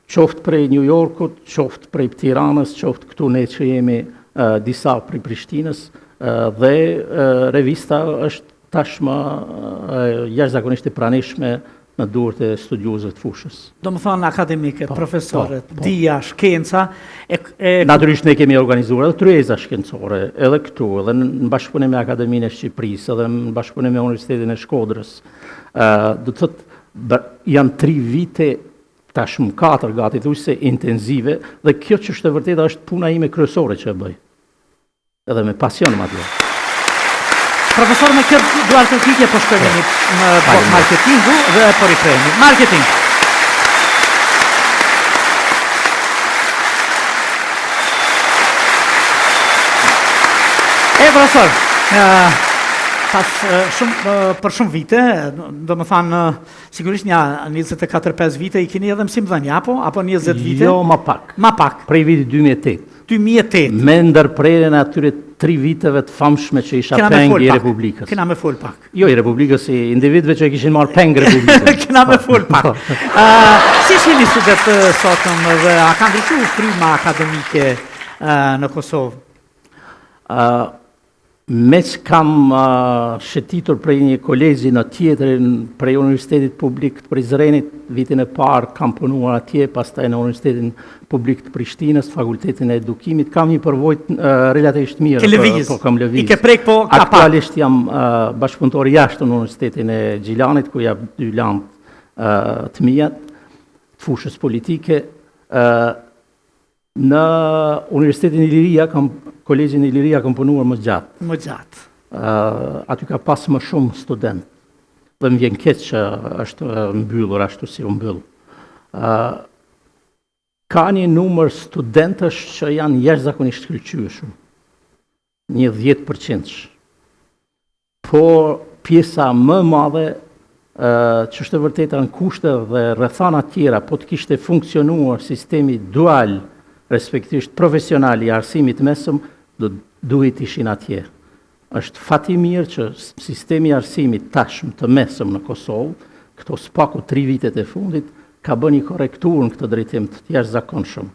Qoftë prej New Yorkut, qoftë prej Tiranës, qoftë këtu ne që jemi disa prej Prishtinës, dhe revista është tashmë jashtëzakonisht e pranishme në duart e studiuesve të fushës. Do më thonë akademike, profesorët, dia, shkenca... Natyrisht ne kemi organizuar edhe tryeza shkencore, edhe këtu, edhe në bashkëpunim me Akademinë e Shqipërisë, edhe në bashkëpunim me Universitetin e Shkodrës. Do të thotë, janë 3 vite, tashmë 4 gati thujse intenzive, dhe kjo që është e vërteta është puna ime kryesore që e bëj. Edhe me pasion më atje. Profesor, me këtë duar të kikje po shkërimi në marketingu dhe po rikthehemi. Marketing. Profesor, për shumë vite, do më thanë, sigurisht një 24-5 vite i keni edhe mësimdhënie, apo 20 vite? Jo, ma pak. Ma pak. Prej viti 2008. 2008. Me ndërprerjen e atyre 3 viteve të famshme që isha peng i Republikës. Kena me fol pak. Jo, i Republikës, i individëve që e kishin marrë peng Republikës. Kena me fol pak. Si shini studet sotëm dhe a kanë ndryshuar fryma akademike në Kosovë? Me që kam shëtitur prej një kolegji në tjetërin prej Universitetit Publik të Prizrenit, vitin e parë kam punuar atje, pastaj në Universitetin Publik të Prishtinës, Fakultetin e Edukimit, kam një përvojt relativisht mirë. Ke lëviz, po kam lëviz. I ke prek po ka pak. Aktualisht jam bashkëpunëtor jashtë në Universitetin e Gjilanit, ku jap 2 lanë të mijat, të fushës politike. Në Universitetin e Iliria, Kolegjin e Iliria kam punuar më gjatë. Më gjatë. Aty ka pas më shumë student. Dhe më vjen keq që është mbyllur ashtu si u mbyll. Ka një numër studentësh që janë jashtëzakonisht shkëlqyeshëm. Një 10%. Por pjesa më madhe që është e vërteta në kushte dhe rrethana tjera, po të kishte funksionuar sistemi dual, respektivisht profesional i arsimit mesëm, duhet ishin atje. Është fati mirë që sistemi i arsimit tashmë të mesëm në Kosovë, këto spaku 3 vitet e fundit, ka bën një korekturë në këtë drejtim të jashtëzakonshëm.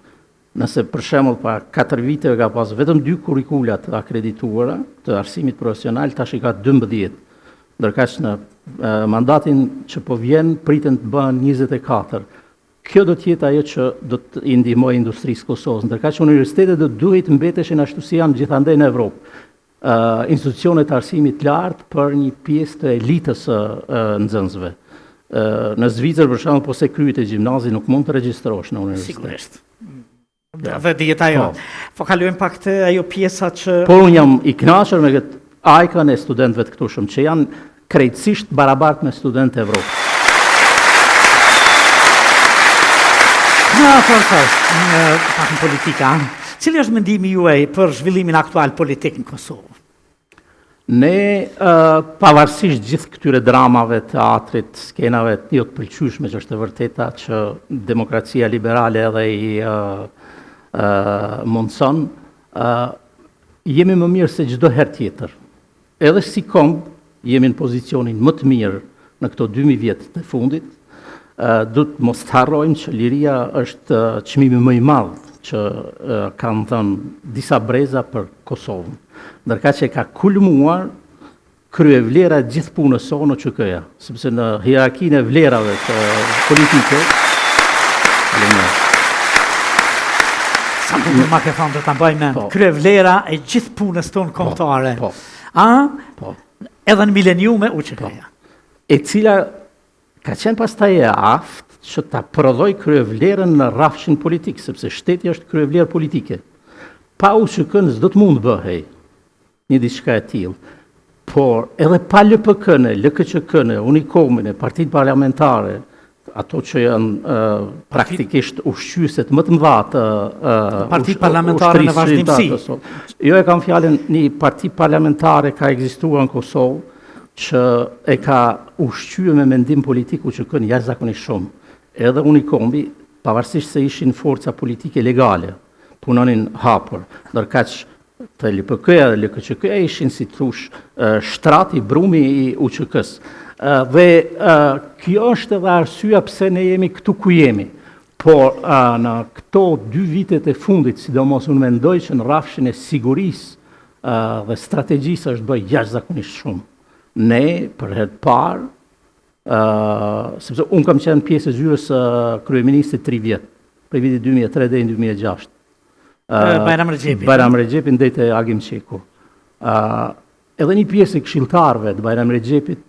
Nëse për shembull pa 4 vite ka pas vetëm 2 kurrikula të akredituara të arsimit profesional, tash i ka 12. Ndërkaq në mandatin që po vjen priten të bëhen 24. Kjo do të jetë ajo që do të i ndihmojë industrisë Kosovës, ndërkaq që universitetet do duhet mbeteshin ashtu si janë gjithandaj në Evropë. Institucionet të arsimit të lartë për një pjesë të elitës së nxënësve. Në Zvicër për shembull po se kryet e gjimnazi nuk mund të regjistrohesh në universitet. Sigurisht. Dhe dihet ajo. Po kalojmë pak te ajo pjesa që por unë jam i kënaqur me këtë ajkën e studentëve të këtu shumë që janë krejtësisht barabartë me studentë Evropë. Pak në politika, cili është mendimi juaj për zhvillimin aktual politik në Kosovë? Ne, pavarësisht gjithë këtyre dramave, teatrit, skenave, jo të pëlqyeshme që është e vërteta që demokracia liberale edhe i mundson, jemi më mirë se çdo herë tjetër. Edhe si kombë, jemi në pozicionin më të mirë në këto 2000 vjet të fundit. Du të mos të harrojmë që liria është çmimi më i madh që kanë thënë disa breza për Kosovën. Ndërkaq që ka kulmuar kryevlera gjithë punës sonë në QK-ja, sepse në hierarkinë e vlerave të politike, sa më ma ke thonë do ta bëjmë kryevlera e gjithë punës tonë kombëtare. Po. Edhe në mileniume u QK-ja. E cila ka qenë pastaj e aftë që ta prodhoj kryevlerën në rrafshin politik, sepse shteti është kryevlerë politike. Pa UÇK-n s'do të mund bëhej një diçka e tillë. Por edhe pa LPK-n, LKQK-n, Unikomin, partitë parlamentare, ato që janë praktikisht ushqyeset më të mëdha të partitë parlamentare në vazhdimsi. Jo e kam fjalën, një parti parlamentare ka ekzistuar në Kosovë që e ka ushqyer me mendim politik UÇK-n jashtëzakonisht shumë. Edhe Unikomi, pavarësisht se ishin forca politike legale, punonin hapur, ndërkaq të LPK-ja dhe LKQK-ja ishin, si thosh, shtrati, brumi i UÇK-s. Dhe kjo është edhe arsyeja pse ne jemi këtu ku jemi. Por në këto 2 vitet e fundit, sidomos unë mendoj që në rrafshin e sigurisë dhe strategjisë është bërë jashtëzakonisht shumë. Ne, për herë të parë, sepse unë kam qenë pjesë e zyrës kryeministit 3 vjet, prej vitit 2003 deri në 2006. Bajram Recep ndej te Agim Çeku. Edhe një pjesë e këshilltarëve të Bajram Recepit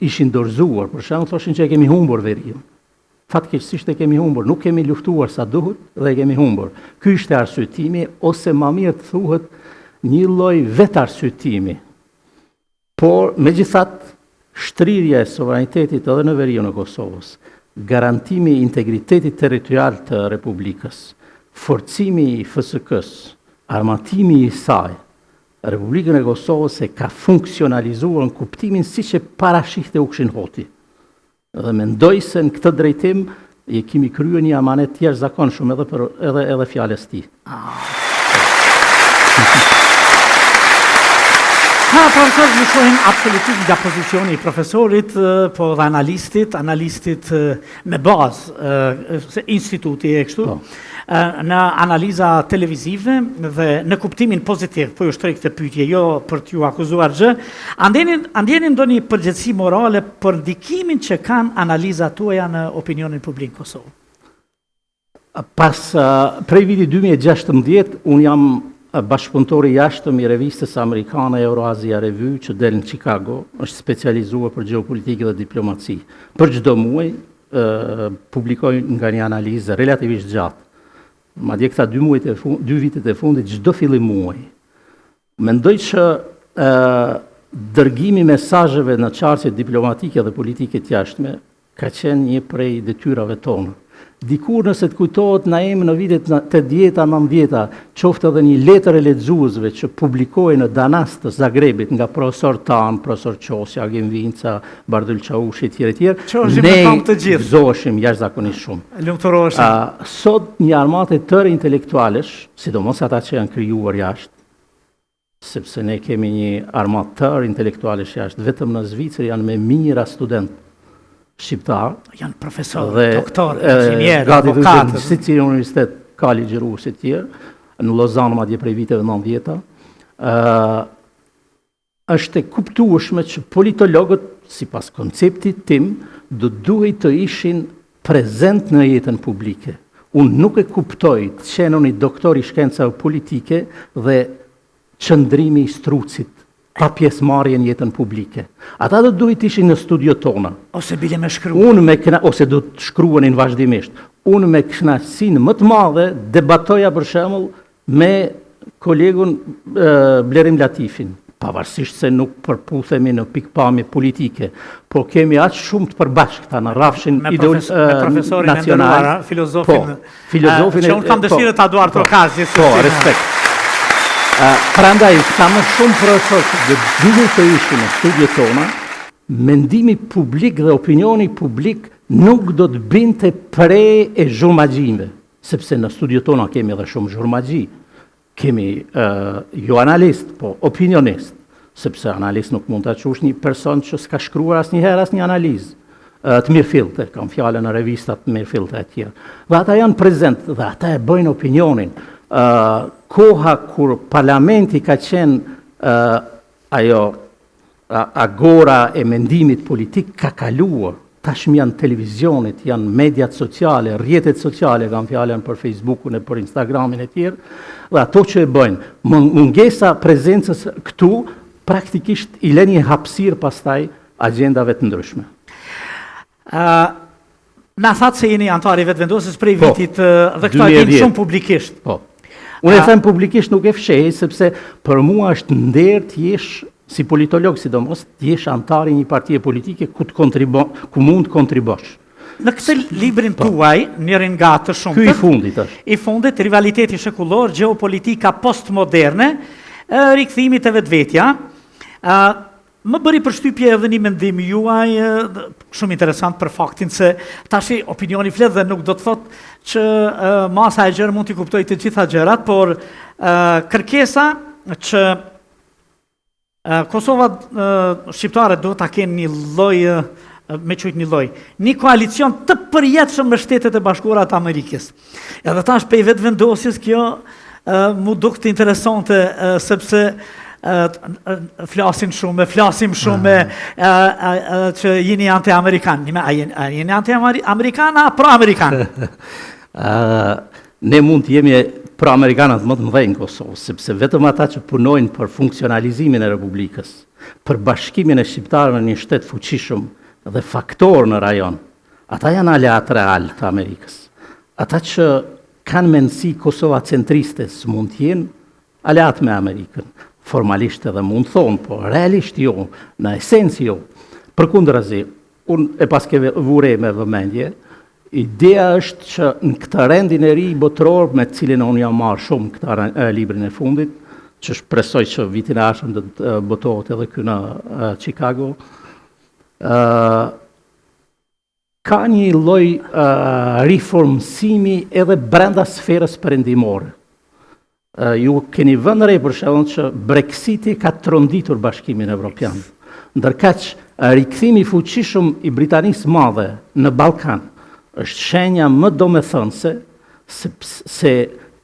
ishin dorëzuar, për shembull thoshin që e kemi humbur veriun. Fatkeqësisht e kemi humbur, nuk kemi luftuar sa duhet dhe e kemi humbur. Ky ishte arsyetimi, ose më mirë të thuhet një lloj vetarsyetimi. Por megjithatë, shtrirja e sovranitetit edhe në veriun e Kosovës, garantimi i integritetit territorial të Republikës, forcimi i FSK-s, armatimi i saj, Republikën e Kosovës e ka funksionalizuar në kuptimin si që parashihte u këshin hoti. Dhe mendoj se në këtë drejtim e kemi kryer një amanet jashtëzakonshëm edhe fjalës ti. Profesor, më shohim absolutisht nga pozicioni i profesorit, po dhe analistit me bazë instituti e kështu, në analiza televizive dhe në kuptimin pozitiv, po ju shtrej këtë pyetje, jo për t'ju akuzuar gjë, andjeni ndonjë përgjegjësi morale për ndikimin që kanë analizat tuaja në opinionin publik Kosovë? Prej viti 2016, unë jam bashkëpunëtori jashtëm i revistës amerikane Euroasia Review që del në Chicago, është specializuar për geopolitikë dhe diplomaci. Për çdo muaj publikoj nga një analizë relativisht gjatë. Madje këta 2 vitet e fundit çdo fillim muaji. Mendoj që dërgimi mesazheve në çarqe diplomatike dhe politike të jashtme ka qenë një prej detyrave tonë. Dikur nëse të kujtohet na jemi në vitet 80-90, qoftë edhe një letër e lexuesve që publikohej në Danas të Zagrebit nga profesor Tan, profesor Qosja, Agim Vinca, Bardul Çaushi etj. Ne gëzoheshim jashtëzakonisht shumë. Lumturoheshim. Sot një armatë e tërë intelektualesh, sidomos ata që janë krijuar jashtë, sepse ne kemi një armatë tërë intelektualesh jashtë, vetëm në Zvicër janë me mijëra studentë shqiptar, janë profesor, doktor, inxhinier, avokat, si që universitet Kali Rus e tjerë, në Lozan madje prej viteve 90-ta, është e kuptueshme që politologët, sipas konceptit tim, duhet të ishin prezent në jetën publike. Unë nuk e kuptoj të qenë një doktor i shkencave politike dhe qëndrimi i strucit pa pjesëmarrje në jetën publike. Ata do duhet ishin në studio tona. Ose bile me shkruan. Ose do të shkruanin vazhdimisht. Unë me kënaqësinë më të madhe debatoja për shembull me kolegun Blerim Latifin, pavarësisht se nuk përputhemi në pikpamje politike, por kemi aq shumë të përbashkëta në rrafshin profesorin nacional, filozofin. Filozofin që unë kam dëshirë ta duar Trokaz. Po, respekt. Prandaj, ka më shumë profesor që duhet të ishin në studio tona, mendimi publik dhe opinioni publik nuk do të binte pre e zhurmagjimve, sepse në studio tona kemi edhe shumë zhurmagji. Kemi jo analist, po opinionist, sepse analist nuk mund të qush një person që s'ka shkruar asnjëherë asnjë analizë të mirëfillte, kam fjalën në revistat të mirëfillte e tjera. Dhe ata janë prezent dhe ata e bëjnë opinionin. Koha kur parlamenti ka qenë ajo agora e mendimit politik ka kaluar, tashmë janë televizionit, janë mediat sociale, rrjetet sociale, kam fjalën për Facebookun e për Instagramin e tjerë, dhe ato që e bëjnë, mungesa prezencës këtu, praktikisht i lën një hapësirë pastaj agjendave të ndryshme. Na thatë se jeni antari vetëvendosës prej vitit dhe këto e dinë shumë publikisht. Po. Unë e them publikisht nuk e fshej, sepse për mua është nder të jesh, si politolog sidomos, të jesh antari një partije politike ku mund të kontribosh. Në këtë librin tuaj, njërin nga të shumët, Ky i fundit është. I fundit, rivaliteti shekullor, geopolitika postmoderne, rikthimit e vetvetja, më bëri përshtypje edhe një mendim juaj shumë interesant për faktin se tashi opinioni flet dhe nuk do të thot që masa e gjerë mund t'i kuptoj të gjitha gjërat, por kërkesa që Kosova shqiptare do ta kenë një lloj një koalicion të përjetshëm me Shtetet e Bashkuara të Amerikës. Edhe tash pe vetvendosjes kjo mu dukte interesante sepse flasim shumë që jeni anti-amerikan. A jeni anti-amerikan a pro-amerikan? Ne mund të jemi pro-amerikanat më të mëdhenj në Kosovë, sepse vetëm ata që punojnë për funksionalizimin e Republikës, për bashkimin e shqiptarëve në një shtet fuqishëm dhe faktor në rajon, ata janë aleat real të Amerikës. Ata që kanë mendësi Kosova centriste mund të jenë aleat me Amerikën. Formalisht edhe mund thonë, po realisht jo, në esencë jo. Përkundrazi, unë e paske vure me vëmendje, ideja është që në këtë rendin e ri botëror me cilin unë jam marrë shumë këtë librin e fundit, që shpresoj që vitin e ardhshëm do të botohet edhe ky në Chicago. Ka një lloj riformësimi edhe brenda sferës perëndimore. Ju keni vënë re për shembull që Brexiti ka tronditur Bashkimin Evropian. Ndërkaq rikthimi i fuqishëm i Britanisë Madhe në Ballkan është shenja më domethënëse se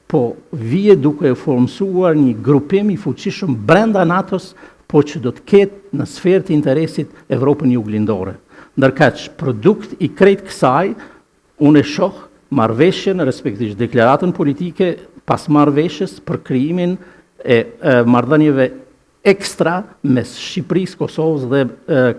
po vije duke formsuar një grupim i fuqishëm brenda NATO-s, po që do të ketë në sferë të interesit Evropën juglindore. Ndërkaq produkt i krejt kësaj, unë e shoh marrëveshjen, respektivisht deklaratën politike pas marrëveshjes për krijimin e marrëdhënieve ekstra mes Shqipërisë, Kosovës dhe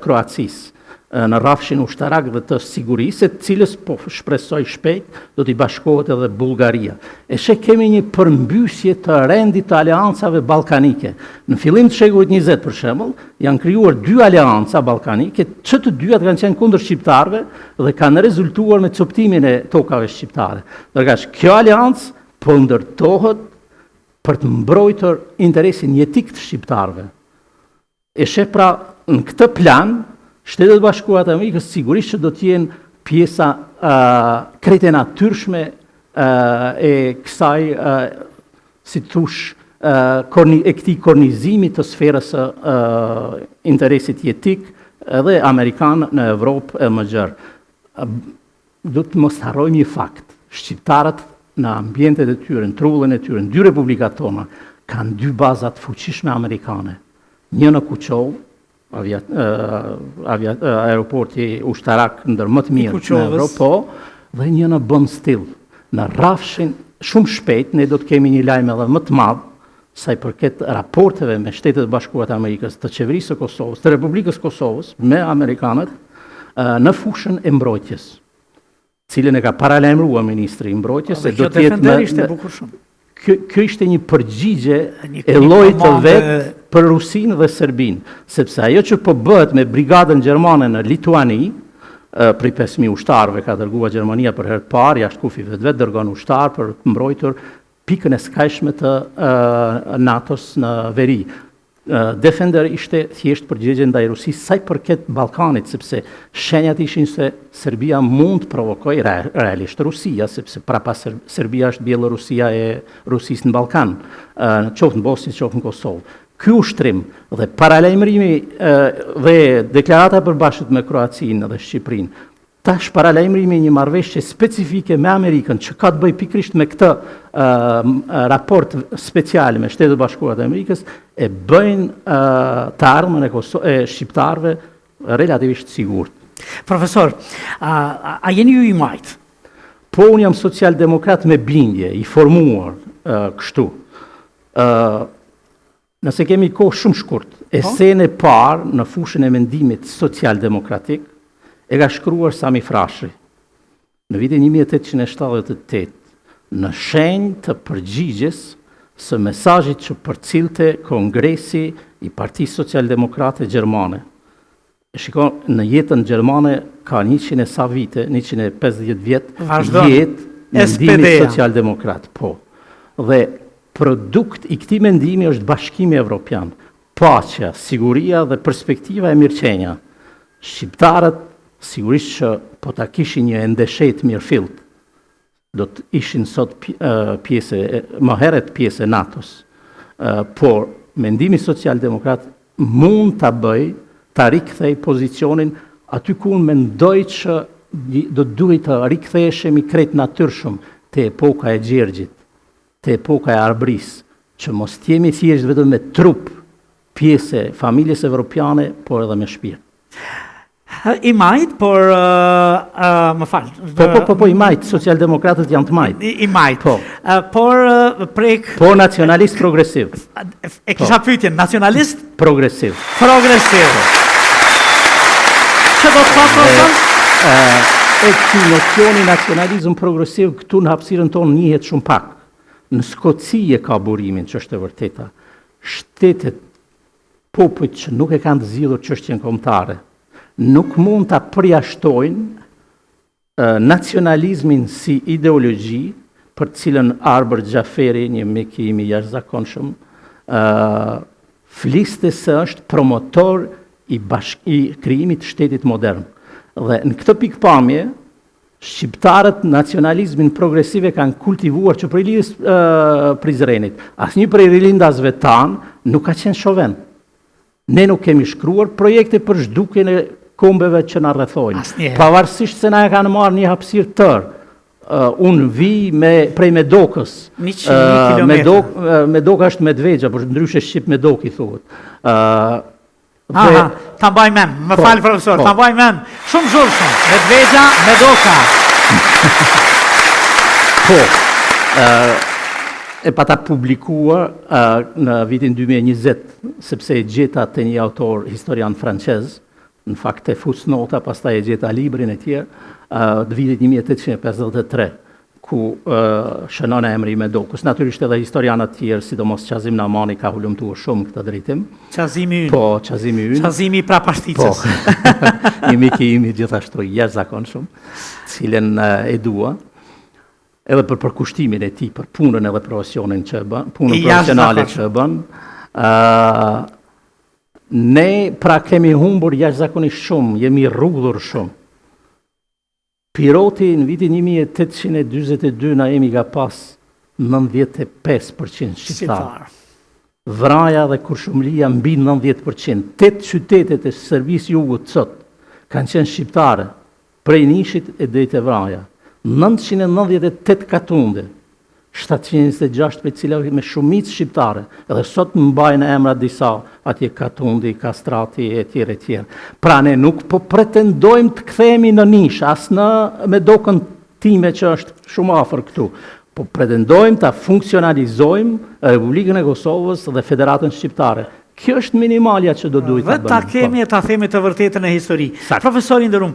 Kroacisë në rrafshin ushtarak dhe të sigurisë, të cilës po shpresoj shpejt do t'i bashkohet edhe Bullgaria. E kemi një përmbysje të rendit të aleancave ballkanike. Në fillim të shekullit 20 për shembull, janë krijuar 2 aleanca ballkanike, që të dyat kanë qenë kundër shqiptarëve dhe kanë rezultuar me coptimin e tokave shqiptare. Ndërkaq kjo aleancë po ndërtohet për të mbrojtur interesin jetik të shqiptarëve. E pra në këtë plan Shtetet Bashkuara të Amerikës sigurisht që do të jenë pjesa krejt e natyrshme e kësaj, si thosh, e këtij kornizimi të sferës së interesit jetik edhe amerikan në Evropë e më gjerë. Do të mos harrojmë një fakt. Shqiptarët në ambientet e tyre, në trullën e tyre, në 2 republikat tona, kanë 2 bazat fuqishme amerikane. Një në Kuqov, aeroporti ushtarak ndër më të mirë në Evropë, po, dhe një në Bondstill. Në rrafshin shumë shpejt ne do të kemi një lajm edhe më të madh sa i përket raporteve me Shtetet Bashkuara të Amerikës, të qeverisë së Kosovës, të Republikës Kosovës me amerikanët në fushën e mbrojtjes, cilën e ka paralajmëruar ministri i mbrojtjes se do të jetë Kjo ishte një përgjigje e llojit të vetë për Rusinë dhe Serbinë, sepse ajo që po bëhet me brigadën gjermane në Lituani, prej 5.000 ushtarëve ka dërguar Gjermania për herë të parë, jashtë kufijve vetë dërgon ushtar për të mbrojtur pikën e skajshme të NATO-s në veri. Defender ishte thjesht përgjigje ndaj Rusisë sa i përket Ballkanit, sepse shenjat ishin se Serbia mund të provokojë realisht Rusia, sepse prapa Serbia është Bielorusia e Rusisë në Ballkan, qoftë në Bosnjë, qoftë në Kosovë. Ky ushtrim dhe paralajmërimi dhe deklarata e përbashkët me Kroacinë dhe Shqipërinë, tash paralajmërimi një marrëveshje specifike me Amerikën që ka të bëjë pikërisht me këtë raport special me Shtetet Bashkuara të Amerikës e bëjnë të ardhmen e shqiptarëve relativisht sigurt. Profesor, a jeni ju i majt? Po, unë jam social-demokrat me bindje, i formuar kështu. Nëse kemi kohë shumë shkurt, esene e parë në fushën e mendimit social-demokratik e ka shkruar Sami Frashëri në vitin 1878, në shenjë të përgjigjes së mesazhit që përcilte Kongresi i Partisë Social-Demokrate Gjermane. Shikon, në jetën gjermane ka 100 e sa vite, 150 vjet, jetë mendimi social-demokrat, po. Dhe produkt i këtij mendimi është Bashkimi Evropian, paqja, siguria dhe perspektiva e mirëqenia. Shqiptarët sigurisht që po ta kishin një endeshet mirëfillt, do të ishin sot më herët pjesë e NATO-s, por mendimi social-demokrat mund ta bëj, ta rikthej pozicionin aty ku unë mendoj që do duhet të riktheheshemi krejt natyrshëm te epoka e Gjergjit, te epoka e Arbërisë, që mos jemi thjesht vetëm me trup pjesë e familjes evropiane, por edhe me shpirt. I majt, por më falë. Po, i majt, social-demokratët janë të majt. I majt, po. Por prek... Po, nacionalist progresiv. E kisha pyetjen, nacionalist? Progresiv. Progresiv. Që do të thotë? E këti nocioni nacionalizm progresiv këtu në hapësirën tonë njihet shumë pak. Në Skoci e ka burimin që është e vërteta. Shtetet popujt që nuk e kanë të zgjidhur çështjen kombëtare nuk mund ta përjashtojnë nacionalizmin si ideologji për cilën Arbër Xhaferi, një mik i jashtëzakonshëm, fliste se është promotor i krijimit të shtetit modern. Dhe në këtë pikpamje, shqiptarët nacionalizmin progresive kanë kultivuar që prej lidhjes Prizrenit. Asnjë prej rilindasve tanë nuk ka qenë shoven. Ne nuk kemi shkruar projekte për zhdukjen e kombeve që na rrethojnë. Pavarësisht se na e kanë marrë një hapësirë tërë. Unë vi prej Medokës. 100 kilometra. Medoka është Medvexha, por ndryshe shqip Medoki thuhet. Ta mbaj mend, më fal profesor, ta mbaj mend. Shumë zhurshëm. Medvexha, Medoka. Po. E pata publikuar në vitin 2020, sepse e gjeta të një autor historian francez, në fakt e fusnota, pastaj e gjeta librin e tjerë, të vitit 1853, ku shënon emri Medokës. Natyrisht edhe historianët tjerë, sidomos Qazim Namani ka hulumtuar shumë këtë drejtim. Qazimi ynë. Po, Qazimi ynë. Qazimi pra Pashticës. Po, një miki imi gjithashtu jashtëzakonshëm, cilën e dua, edhe për përkushtimin e tij, për punën edhe profesionin që e bën, punën profesionale që e bën. Ne pra kemi humbur jashtëzakonisht shumë, jemi rrugëllur shumë. Piroti në vitin 1842 na jemi ka pas 95% shqiptar. Vraja dhe Kurshumlia mbi 90%. 8 qytetet e Serbisë Jugut sot kanë qenë shqiptare, prej Nishit e deri te Vraja. 998 katunde, 726 për cilave me shumicë shqiptare, edhe sot më mbajnë emra disa, atje Katundi, Kastrati, e tjerë, e tjerë. Pra ne nuk po pretendojmë të kthehemi në Nish, as në Medokën time që është shumë afër këtu, po pretendojmë ta funksionalizojmë Republikën e Kosovës dhe Federatën Shqiptare. Kjo është minimalja që do duhet ta bëjmë. Ta kemi e ta themi të vërtetën e histori. Profesori nderuar,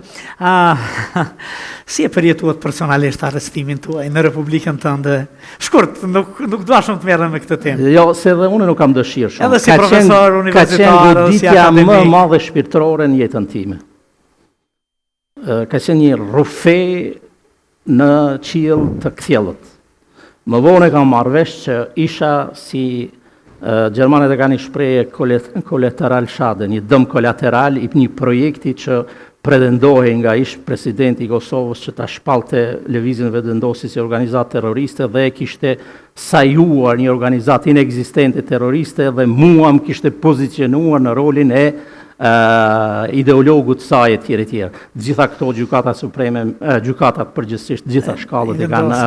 si e përjetuat personalisht arrestimin tuaj në Republikën tënde? Shkurt, nuk dua shumë të merrem me këtë temë. Jo, se edhe unë nuk kam dëshirë shumë. Edhe si profesor universitar, ka qenë goditja më e madhe shpirtërore në jetën time. Ka qenë një rufe në qiell të kthjellët. Më vonë kam marrë vesh që isha si Gjermanët e kanë një shprehje kolateral shade, një dëm kolateral i një projekti që pretendohej nga ish presidenti i Kosovës që ta shpallte lëvizjen vendosi si organizatë terroriste dhe kishte sajuar një organizatë inekzistente terroriste dhe mua më kishte pozicionuar në rolin e ideologut saj e tjerë e tjerë. Gjitha këto gjykata supreme, gjykatat përgjithsisht, gjitha shkallët e kanë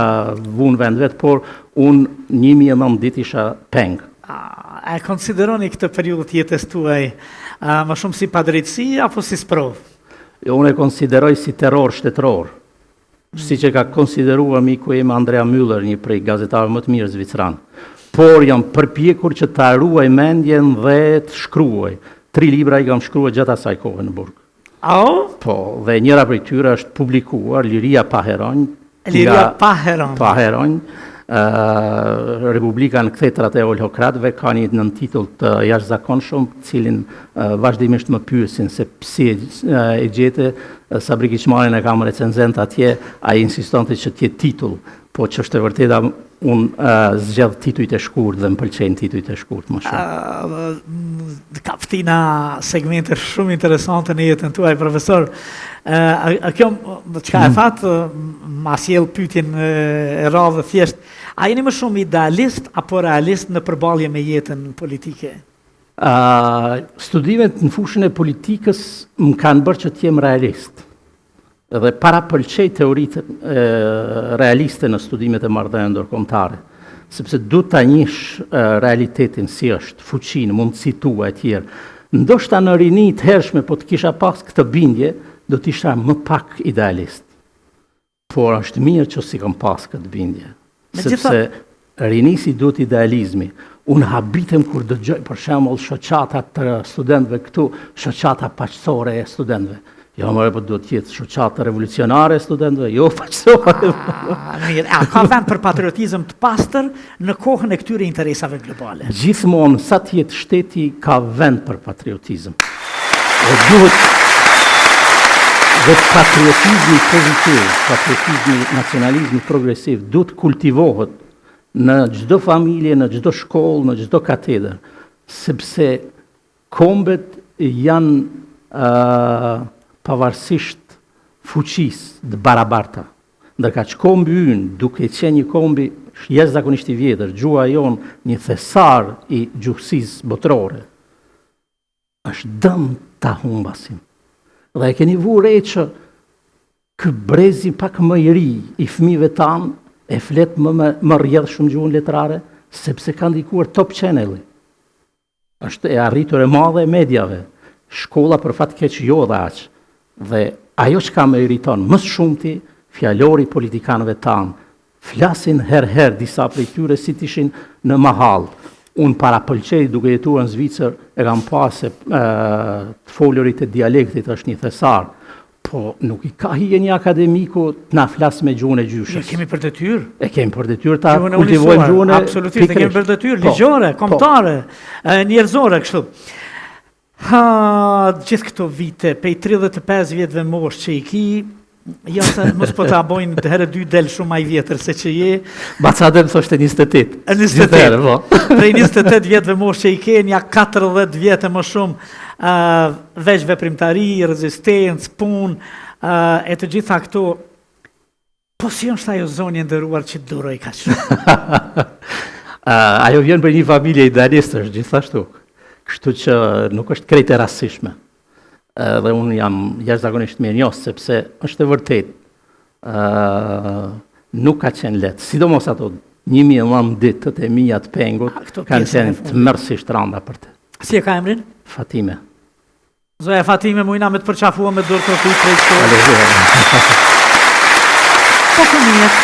vunë vend vetë, por unë 1009 ditë isha peng. A konsideroni këtë periudhë të jetës tuaj më shumë si padrejtësi apo si sprovë? Unë e konsideroj si terror shtetëror. Si që ka konsideruar miku im Andrea Müller, një prej gazetarëve më të mirë zvicran. Por jam përpjekur që ta ruaj mendjen dhe të shkruaj. 3 libra i kam shkruar gjatë asaj kohe në burg. Po, dhe njëra prej tyre është publikuar, Liria pa heronj. Liria pa heronj. Pa heronj. Republika në kthetrat e ollokratëve ka një nën titull të jashtëzakonshëm, cilin vazhdimisht më pyesin se pse e gjete, Sabri Kiçmarin e kam recenzent atje, ai insistonte që të jetë titull, po që është e vërteta unë zgjedh titujt e shkurt dhe më pëlqejnë titujt e shkurt më shumë. Kaptina segmente shumë interesante në jetën tuaj, profesor. Kjo çka e fat, ma sjell pyetjen e radhë thjesht. A jeni më shumë idealist apo realist në përballje me jetën politike? Studimet në fushën e politikës më kanë bërë që të jem realist. Dhe para pëlqej teoritë realiste në studimet e marrëdhënieve ndërkombëtare, sepse du ta njish realitetin si është, fuqinë, mundësitë tua e tjerë. Ndoshta në rini të hershme, po të kisha pas këtë bindje, do të isha më pak idealist. Por është mirë që si kam pas këtë bindje. Sepse rinisi duhet idealizmi. Unë habitem kur dëgjoj për shembull shoqata të studentëve këtu, shoqata paqësore e studentëve. Jo, më po duhet të jetë shoqata revolucionare e studentëve, jo paqësore. Ka vend për patriotizëm të pastër në kohën e këtyre interesave globale. Gjithmonë sa të jetë shteti ka vend për patriotizëm. Dhe patriotizmi pozitiv, patriotizmi, nacionalizmi progresiv duhet kultivohet në çdo familje, në çdo shkollë, në çdo katedër, sepse kombet janë pavarësisht fuqisë të barabarta. Ndërka që kombi ynë, duke qenë një kombi jashtëzakonisht i vjetër, gjua jonë një thesar i gjuhësisë botërore, është dëm ta humbasim. Dhe e keni vure që kë brezi pak më i ri i fëmijëve tanë e flet më rrjedh shumë gjuhën letrare, sepse ka ndikuar Top Channel-i. Është e arritur e madhe e medjave, shkolla për fat keq jo dhe aq. Dhe ajo që ka më iriton më shumëti, fjalori politikanëve tanë, flasin herë disa prej tyre si t'ishin në mahall. Unë para pëlqej duke jetuar në Zvicër e kam pasë të foljorit e dialektit është një thesar, po nuk i ka hije një akademiku të na flas me gjuhën e gjyshës. Ne kemi për detyrë. E kemi për detyrë ta kultivojmë gjuhën e absolutisht, kemi për detyrë ligjore, kombëtare, njerëzore kështu. Gjithë këto vite, pej 35 vjetëve mosh që i ki, ja se mos po ta bojnë herë dy del shumë më i vjetër se që je. Bacadem thoshte 28. 28. Prej 28 vjetëve mosh që i ke, nja 40 vjetë më shumë veç veprimtari, rezistencë, punë, e të gjitha këto. Po si është ajo zonjë ndëruar që duroj ka shumë? Ajo vjen për një familje idealistësh, gjithashtu. Kështu që nuk është krejt e rastishme. Dhe unë jam jashtëzakonisht mirënjohës, sepse është e vërtet, nuk ka qenë letë. Sidomos ato 1000 ditët e mija të pengut, kanë qenë të mërësisht randa për te. Si e ka emrin? Fatime. Zoja Fatime, mujna me të përqafua me dorë të ty prej shkollë. Po fëmijët?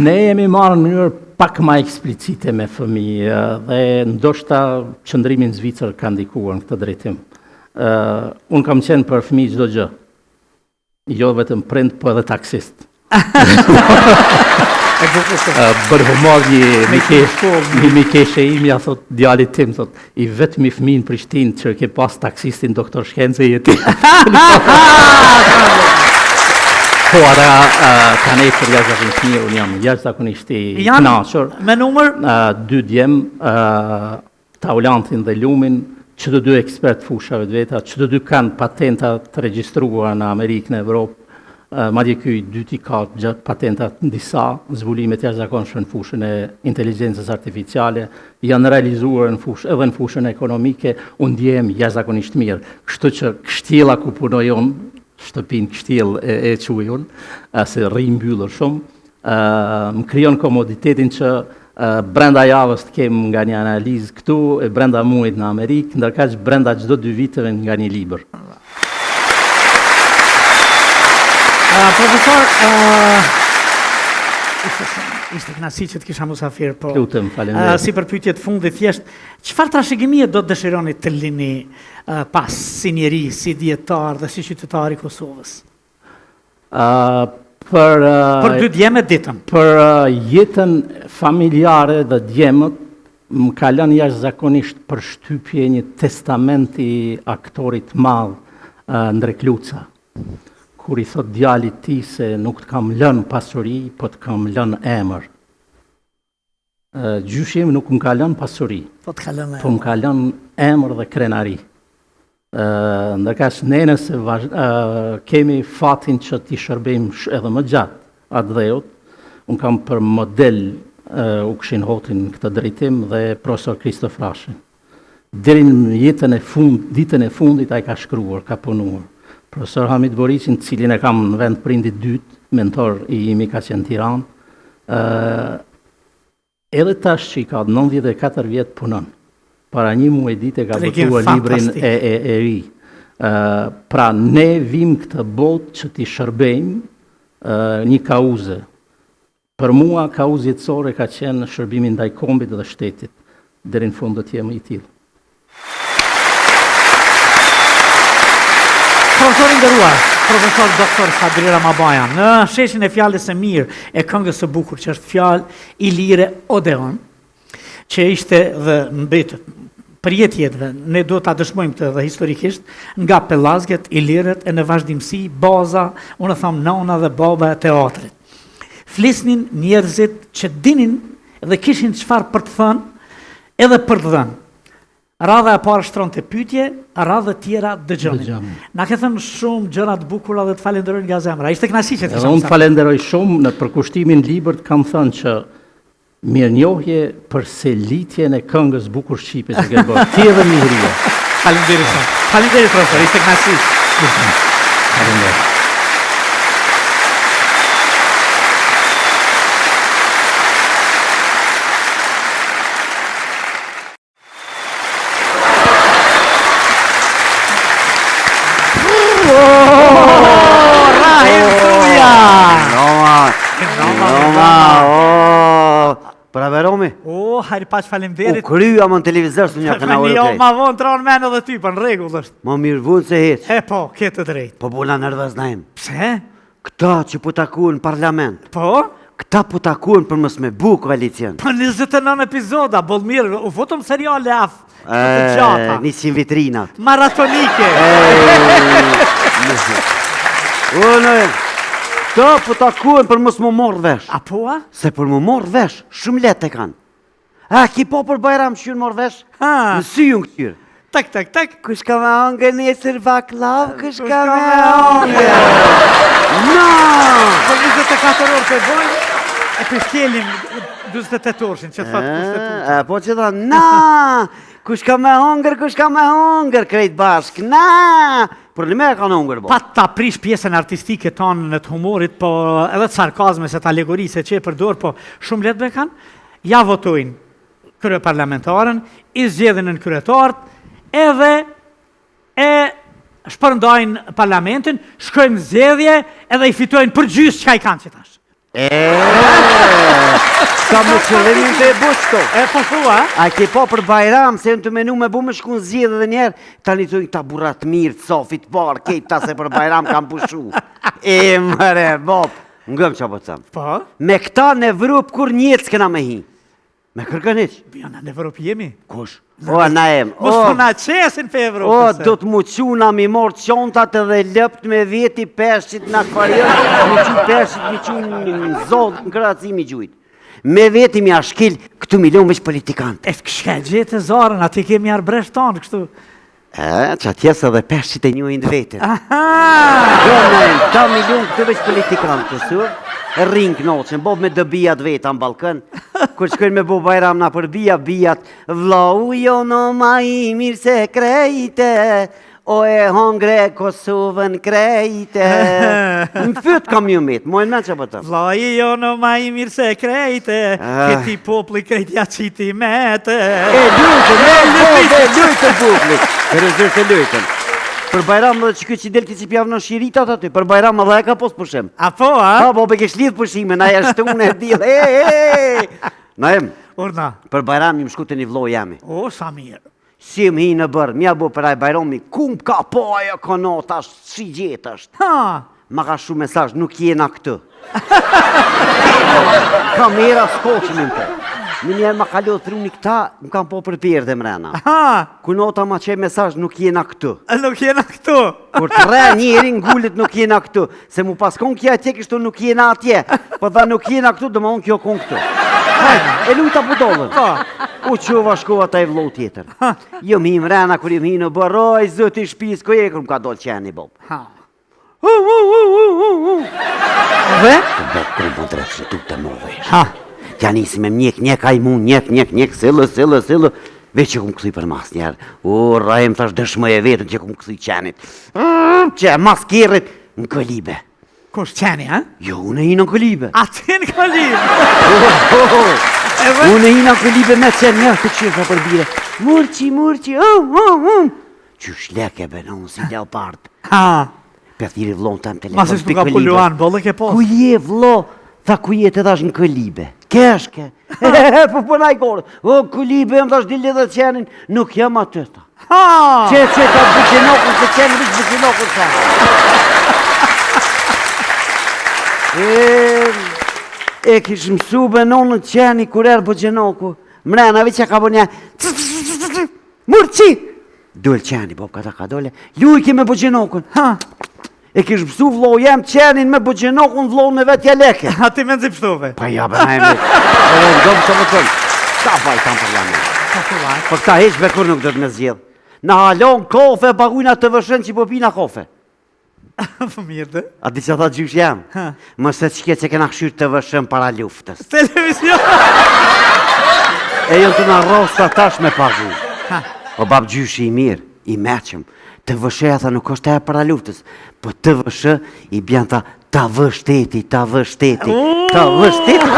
Ne jemi marrë në mënyrë pak ma eksplicite me fëmijë dhe ndoshta qëndrimi në Zvicër ka ndikuar në këtë drejtim. Unë kam qenë për fëmijë çdo gjë. Jo vetëm prind, po edhe taksist. Bërë humor një mikeshe imja, thot, djalit tim, thot, i vetëmi fëmijë në Prishtinë që ke pas taksistin doktor shkence jeti. Po, ata kanë ecur jashtëzakonisht mirë, unë jam jashtëzakonisht i kënaqur. Me numër? 2 djem, Taulantin dhe Lumin, çdo dy ekspert fushave të veta, çdo dy kanë patenta të regjistruara në Amerikë, në Evropë. Madje ky i dyti ka patentat në disa zbulimet jashtëzakonshme në fushën e inteligjencës artificiale, janë realizuar edhe në fushën ekonomike, unë ndjehem jashtëzakonisht mirë. Kështu që kështjella ku punoj unë, shtëpinë kështjell e quaj unë, se rri mbyllur shumë, më krijon komoditetin që brenda javës të kem nga një analizë këtu, e brenda muajit në Amerikë, ndërkaq brenda çdo 2 viteve nga një libër. Profesor, ishte kënaqësi që të kisha musafir, po Lutem, faleminderit. si përpyetje të fundit thjesht, çfarë trashëgimie do të dëshironi të lini pas si njeri, si dietar dhe si qytetar i Kosovës? Për 2 djemet ditën. Për jetën familjare dhe djemët, më ka lënë jashtëzakonisht përshtypje një testament i aktorit madh Ndrek Luca, kur i thot djalit ti se nuk të kam lënë pasuri, po të kam lënë emër. Gjyshim nuk më ka lënë pasuri, po më ka lënë emër dhe krenari. Ndërkaq ne nëse kemi fatin që t'i shërbejmë edhe më gjatë atë dheut, unë kam për model u këshin hotin në këtë drejtim dhe profesor Kristof Rashin. Deri në ditën e fundit ai ka shkruar, ka punuar. Profesor Hamid Boricin, cilin e kam në vend prindit dytë, mentor i imi ka qenë Tiranë, edhe tash që i ka 94 vjetë punon. Para një muaj ditë ka votuar librin e ri. Pra ne vim këtë botë që t'i shërbejmë një kauze. Për mua kauzë jetësore ka qenë shërbimi ndaj kombit dhe shtetit, deri në fund do të jem i tillë. Profesor i nderuar, profesor doktor Fadri Ramabajan, në sheshin e fjalës së mirë e këngës së bukur që është fjalë i lire Odeon, që ishte dhe mbetët për jetëve, ne do ta dëshmojmë këtë dhe historikisht nga pellazgjet, ilirët e në vazhdimsi baza, unë them nona dhe baba e teatrit. flisnin njerëzit që dinin dhe kishin çfarë për të thënë, edhe për të dhënë. Radha e parë shtronte pyetje, radha e tjera dëgjonin. Na ke thënë shumë gjëra të bukura dhe të falenderoj nga zemra. Ishte kënaqësi që të Edhe unë të falenderoj shumë në përkushtimin libër kam thënë që mirënjohje për selitjen e këngës bukur shqipe që ke bërë. Ti edhe Mihria. Faleminderit shumë. Faleminderit profesor, ishte kënaqësi. Faleminderit. Praveromi? O, hajri paq faleminderit. U kryja më në televizor së një këna Jo, ma vonë tronë men edhe ty, për në regull është. Më mirë vunë se heq. E po, ketë drejt. Po bula nërvez na em. Pse? Këta që po takuën në parlament. Po? Këta po takuën për mës me bu koalicion. Po 29 epizoda, bol mirë, u votëm seriale af. Të gjata. 100 vitrinat. Maratonike. Unë, këta po takuën për mës më morë vesh. A po a? Se për më morë vesh, shumë letë e kanë. A, ki po për Bajram shqyrë morë vesh? Ha. Në sy unë këtyrë. Tak, tak, tak. Kush ka me hangër nesër baklav, kush ka me hangër. Na! Po 24 orë të bojnë, e për shkelim 28 orëshin, që të thotë 28. Po që tha, na! Kush ka me hangër, krejt bashk, na! Për në me ka në hangër, bo. Pa ta prish pjesën artistike tonë në të humorit, po edhe të sarkazme, se të alegorise që e përdor, po shumë letë be kanë, ja votojnë krye parlamentarën, i zgjedhin në kryetarët, edhe e shpërndajnë parlamentin, shkojnë zgjedhje, edhe i fitojnë për gjysë çka i kanë që tash. Ka më qëllimin të e bushto. E po thua, A ke po për Bajram, se në të menu me bu me shku në zgjedhje dhe njerë, tani të ta burat mirë, të sofit parë, kejt ta se për Bajram kam pushu. Mëre, Bob, ngëm që po të thëmë. po, Me këta në Evropë kur njëtë s'kena me hi. Me kërkën iq. bjona në Evropë jemi. Kush? O, na em. Mos po na qesin për O, Evropë. do të mu quna mi morë qontat edhe lëpt me veti peshqit në akvarion, mi qu peshqit, mi qu në zodë, në kërëci mi gjujt. Me veti mi ashkil, këtu milion veç politikant. E këshka gjithë e zarën, ati kemi arbresht tonë, kështu. Që atjes edhe peshqit e njojnë vetën. Aha! Jo, na em, ta milion këtu veç politikant, kësur. Ring noqen, bob me dëbijat veta në Balkën. Kur shkojnë me bo Bajram na për bijat, vlau jo në ma i mirë se krejte, o e hongre Kosovën krejte. Në fyt kam një mitë, mojnë men që për të. Vlaj jo në ma i mirë se krejte, këti popli krejtja qiti mete. E lujtën publik, rëzër të lujtën. Për Bajram dhe që këtë që delë kësi pjavë në shiritat aty, për Bajram edhe e ka posë pushim. A po, a? Ha, bo be kesh lidhë pushime, na e shtunë e dilë, Na em, Urna. për Bajram një më shku të një vloj jami. O, sa mirë. Si më hi në bërë, mja bo për ajë Bajrami, kum ka po ajo konot, ashtë, si gjetë ashtë. Ha, Ma ka shumë mesazh, nuk jena këtë. Kamera s'koqin në të. Në njerë ma kalot thruni këta, më kam po për pjerë dhe mrena. ha, Kunota ma qe mesazh, nuk jena këtë. nuk jena këtu. Kur të re njeri ngullit nuk jena këtu. Se mu paskon kja atje kështu nuk jena atje. Po dha nuk jena këtu, dhe më unë kjo kon këtu. Hajde, e lujta budollën. U qova shkova ta e vlou tjetër. Jo mi mrena, kur jemi hi në bëroj, zëti shpis, ko e kër më ka dollë qeni, Bob. Ha. Dhe? Të betë kërë më drejtë që tu të më vesh. Ha. Ja nisi me mjek, njek a i mu, njek, sëllë. Veç që kumë këthuj për mas njerë. O, rajem tash dëshmëj e vetën që kumë këthuj qenit. Që mas kjerit në këlibe. Kush qeni, ha? Jo, unë e hi në këlibe. A ti në këllim. Unë e hi në këlibe me qenë njërë të qyrë për bire. Murqi, që shleke benon si leopard. Ha. Për thiri vlon të më telefon. Masë shtu ka pulluan, bolle ke pos. Ku je vlo? Tha ku je të dash në këlibe. Keshke. Po përnaj korë. O, këlibe, më dash dili dhe qenin. Nuk jam aty ta. Ha. Që ta buqenokën se qenë rikë buqenokën sa. E kish mësu benonë të qeni kur erë buqenoku. Mrena vi që ka bo një. Murqi! Dull qeni, Bob ka dole. Lujke me buqenokën. Ha. E kish pësu vlo jem qenin me bëgjenokun vlo me vetja leke. A ti me nëzi pështuve? Pa ja, bëna e me. Gëmë të më tënë. Qa faj tam për janë? Për këta heq me kur nuk dhëtë me zjedhë. Në halon kofe, bagujna të vëshën që po pina kofe. Mirë dhe? A di që tha gjysh jam? Mëse që kje që kena këshyrë të vëshën para luftës. Televizion! E jënë të në rosta tash me pagu. O bab gjyshi i mirë, i meqëm. Të vëshëja tha nuk është e para luftës, po të vëshë i bjanë tha ta vështeti, ta vështeti, ta vështeti.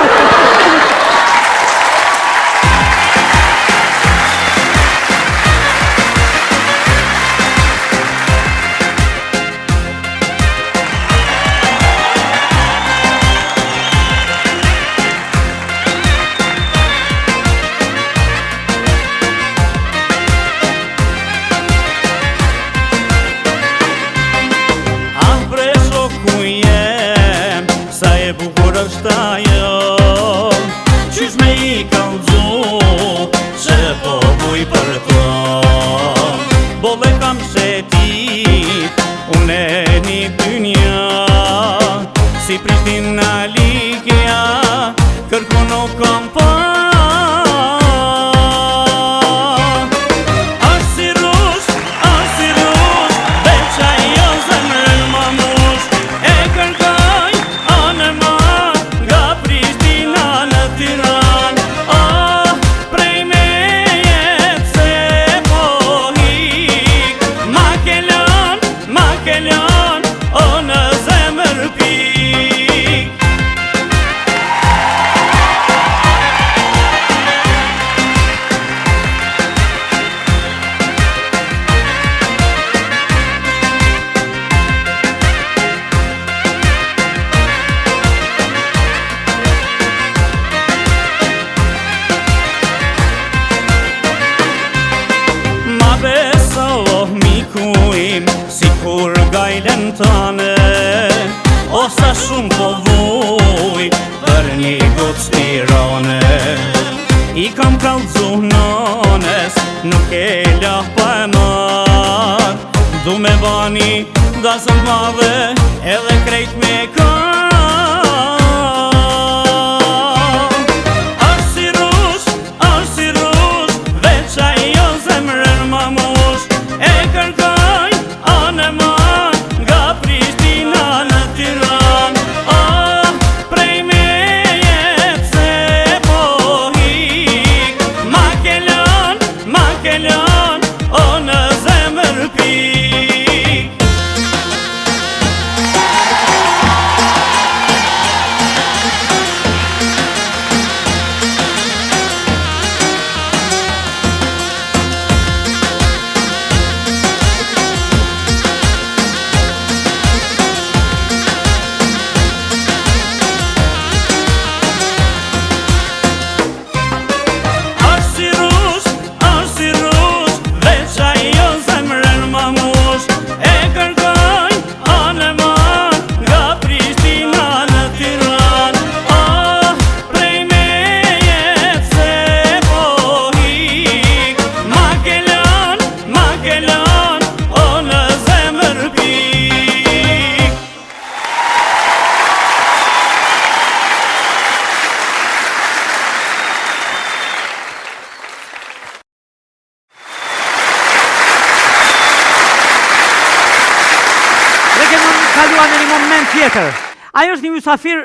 Ajo është një mysafir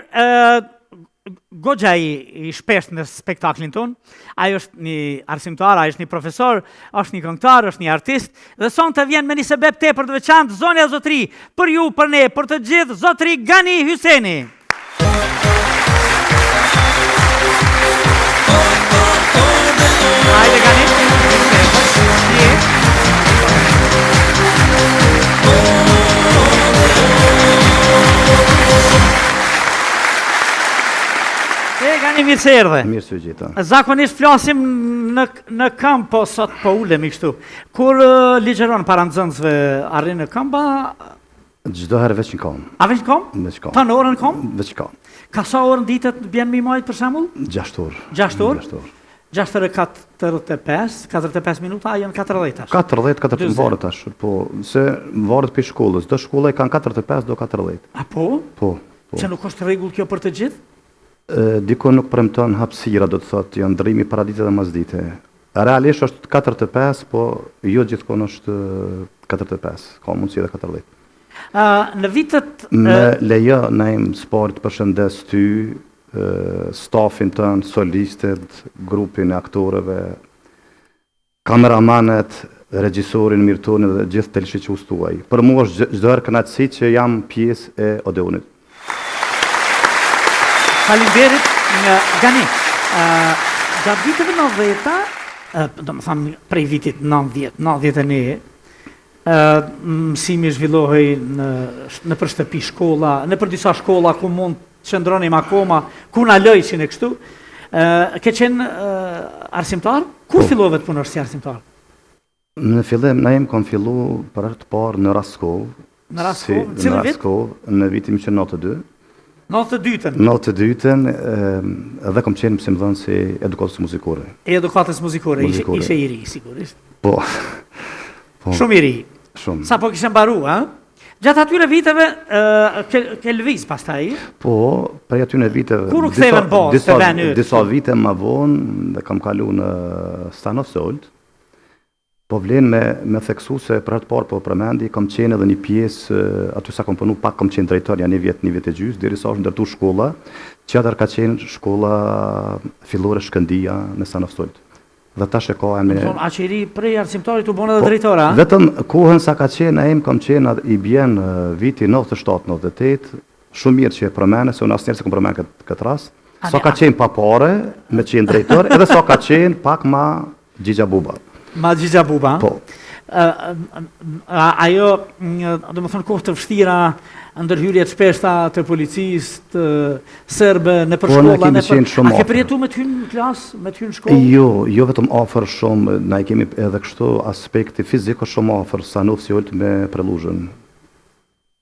goxha i shpesh në spektaklin ton. Ajo është një arsimtar, ajo është një profesor, është një këngëtar, është një artist dhe sonte vjen me një sebeb tepër të veçantë, zonja zotëri, për ju, për ne, për të gjithë, zotëri Gani Hyseni. Hajde Gani. Gani, mirë se erdhe. Mirë se gjitha. Zakonisht flasim në këmbë, po sot po ulemi kështu. Kur ligjeron para nxënësve arrin në këmbë? Çdo herë veç në këmbë. A veç në këmbë? Veç këmbë. Ta në orën këmbë? Veç këmbë. Ka sa orë në ditët bjen mi majtë për shembull? 6 orë. 6 orë? 6 orë. 45 minuta, a janë 40 tash. 40 varet tash, po, se varet për shkollës. Do shkolla i kanë 45 do 40. A po? Po. Që nuk është rregull kjo për të gjithë? Diko nuk premton hapësira, do të thotë, janë ndrimi paradite dhe masdite. Realisht është 45, po jo gjithkohon është 45, ka mundësi edhe 40. Në vitet... Me lejo në im sport përshëndes ty, stafin tënë, solistet, grupin e aktorëve, kameramanet, regjisorin, mirëtonin dhe gjithë televizionistët tuaj. Për mua është çdo herë kënaqësi që jam pjesë e Odeonit. Faleminderit, Gani. Gjatë viteve 90-ta, do më thamë prej vitit 90-91, mësimi zhvillohej në për shtëpi shkolla, në për disa shkolla ku mund të qëndronim akoma, ku na lëjshin e kështu. Ke qenë arsimtar? Kur fillove të punosh si arsimtar? Në fillim, na jem kam fillu për herë të parë në Raskov. Në Raskov? Cili vit? Në vitin 1992. 92-ën? 92-ën, edhe kam qenë mësim dhënë si edukatës muzikore. Edukatës muzikore, ishe i ri, sigurisht. Po. Shumë i ri. Shumë. Sa po kishe mbaru, ha? Gjatë atyre viteve, ke lëviz pastaj? Po, prej atyre viteve... Kur u ktheve në bazë të veni yt? Disa vite më vonë, dhe kam kalu në Stanov Sold, po vlen me theksu se për atë parë po përmendi, kam qenë edhe një pjesë, aty sa kam punu pak kam qenë drejtor, një vit e gjysmë, deri sa është ndërtu shkolla, që atër ka qenë shkolla fillore Shkëndia në Stanov Sold. Dhe tash e ka me... A që i ri prej arsimtarit u bënë edhe drejtora? Vetëm kohën sa ka qenë, e im kam qenë i bjen viti 97-98, shumë mirë që e përmene, se unë asë njerë se kom përmene këtë rast, sa ka qenë pa pare, me qenë drejtor, edhe sa ka qenë pak ma Gjigja Buba. Ma Gjigja Buba? Po. Ajo, do më thënë kohë të vështira, ndërhyrjet shpeshta të policisë, sërbe, në për shkolla, a ke përjetu me t'hyn në klasë, me t'hyn në shkollë? Jo vetëm afër shumë, na i kemi edhe kështu aspekti fizik është shumë afër, sa në ofësiolt me Preluzhën.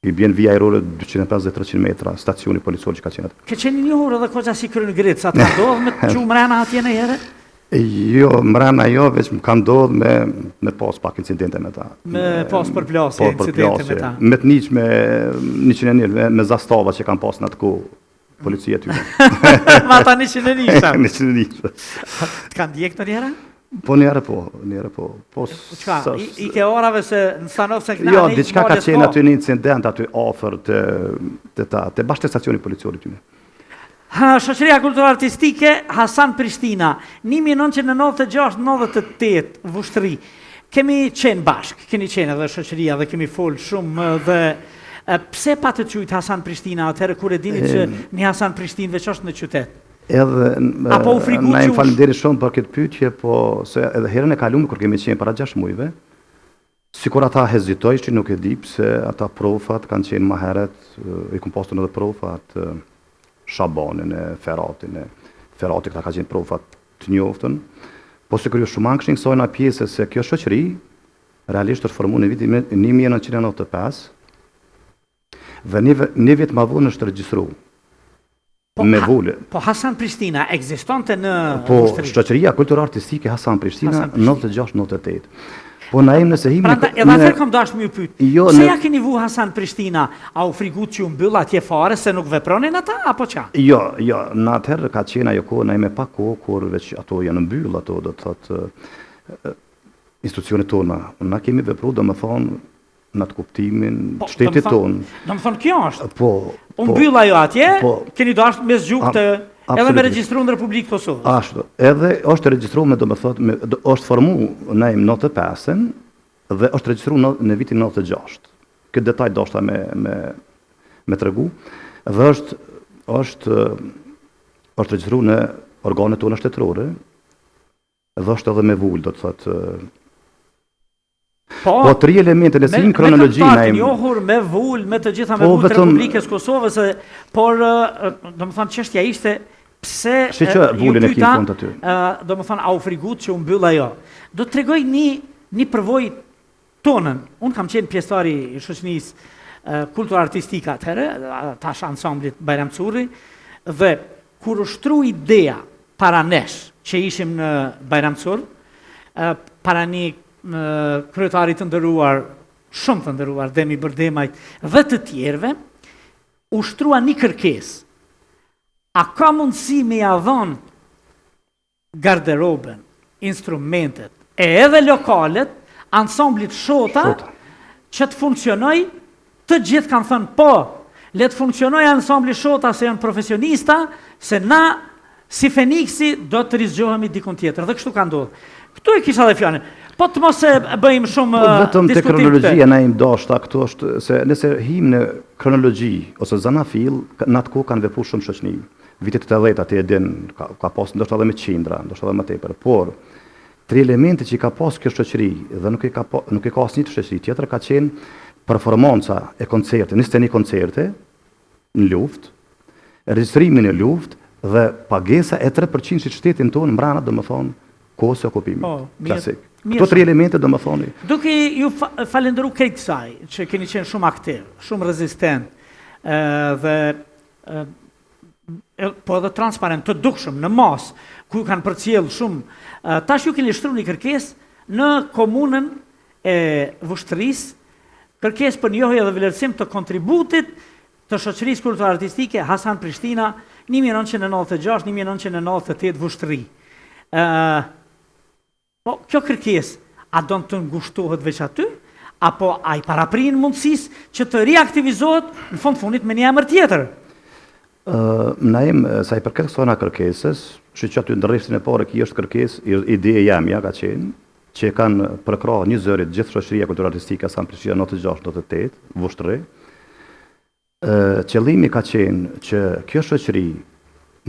I bjen vija aerore 250-300 metra, stacioni policor që ka qenë atë. Ke qenë një orë edhe koqa si kërën gritë, sa të ndodhë me të qumë mrena atje në herë? Jo, mrena jo, veç më ka ndodhë me pas pak incidente me ta. Me pas përplasje incidente me ta. Me të niq me 101, me zastava që kanë pas në atë ku policia ty. Ma ta 101 ta? 101. Të kanë djekë në njëra? Po njëre po. Qka, i ke orave se në Stanov se këna jo, diçka ka qenë aty një incident aty ofër të bashkë të stacioni policiori ty. Shoqëria kulturore artistike Hasan Prishtina, 1996-98 vushtëri. Kemi qenë bashkë, keni qenë edhe shoqëria dhe kemi folë shumë dhe pse pa të qujtë Hasan Prishtina atëherë kur e dini që një Hasan Prishtin veç është në qytet? Edhe na im falenderi shumë për këtë pyetje, po se edhe herën e kaluar kur kemi qenë para 6 muajve, sikur ata hezitojshin, nuk e di pse ata profat kanë qenë më herët, i kom pasur edhe profat Shabanin e Ferati këta ka qenë profat të njoftën, po se kërjo shumë ankëshin kësojna pjesë se kjo shoqëri realisht është formu në vitin 1995 dhe një vit ma vonë është regjistru me vullë. Po Hasan Prishtina egzistonte në ushtëri? Po shoqëria kulturore artistike Hasan Prishtina 96-98. Po na im nëse himi... Prandaj, edhe atër kam dash më ju pyet. Pse ja keni vu Hasan Prishtina, a u frigut që u mbyll atje fare se nuk vepronin ata, apo qa? Jo, në atëherë ka qenë ajo kohë, na ime pa kohë, kur veç ato janë mbyll, ato do të thotë institucionet tona. Na kemi vepru, do më thonë, në të kuptimin shtetit tonë. Do më thonë, kjo është? Po. U mbyll ajo atje, keni dash me zgjuk të... Edhe me regjistru në Republikë Kosovës. Ashtu, edhe është regjistru me, do më thotë, është formu në 95-ën dhe është regjistru në vitin 96. Këtë detaj doshta me tregu. Dhe është regjistru në organet tona shtetërore dhe është edhe me vull, do të thotë. Po, 3 elemente në sin kronologji na im. Me njohur, me vull, me të gjitha me vull të Republikës Kosovës, por do më thonë çështja ishte pse ju pyeta, do më thonë, a u frigut që u mbyll ajo. Do të tregoj një përvojë tonën. Unë kam qenë pjesëtari i shoqënisë kulturore artistike atëherë, tash ansamblit Bajram Curri, dhe kur u shtru ideja para nesh, që ishim në Bajramcur, para një kryetarit të ndëruar, shumë të ndëruar, Demi Bërdemajt dhe të tjerve, ushtrua një kërkesë. A ka mundësi me ja dhënë garderoben, instrumentet e edhe lokalet, ansamblit Shota, që të funksionoj, të gjithë kanë thënë po, le të funksionoj ansambli Shota se janë profesionista, se na si Feniksi do të rizgjohemi dikun tjetër, dhe kështu ka ndodhë. Këtu e kisha dhe fjane, po të mos e bëjmë shumë vetëm te diskutim kronologjia na im dashta këtu është se nëse him në kronologji ose zanafil, në atë kohë kanë vepruar shumë shoqëni. Vitet 80 aty e din, ka pas ndoshta edhe me qindra, ndoshta edhe më tepër, por tri elemente që ka pas kjo shoqëri dhe nuk e ka asnjë shoqëri tjetër ka qenë performanca e koncertit, 21 koncerte në luftë, regjistrimi në luftë dhe pagesa e 3% që shtetin tonë mbrana, domethënë kohës së okupimit. Klasik. Këto tri elemente domethënë. Duke ju falenderu këtë kësaj, që keni qenë shumë aktiv, shumë rezistent, dhe po edhe transparent, të dukshëm, në mas, ku kanë përcjell shumë, tash ju keni shtruar një kërkesë në komunën e Vushtërisë, kërkesë për njohje dhe vlerësim të kontributit të shoqërisë kulturore artistike Hasan Prishtina 1996-1998 Vushtëri. Po, kjo kërkesë, a do të ngushtohet veç aty, apo a i paraprin mundësisë që të reaktivizohet në fundit me një emër tjetër? Naim, sa i përket kësona kërkesës, që aty ndërreshtin e parë kjo është kërkesë, ideja jamja ka qenë, që kanë përkrahur një zërit gjithë shoqëria kulturore artistike Hasan Prishtina 96-98, Vushtëri. Qëllimi ka qenë që kjo shoqëri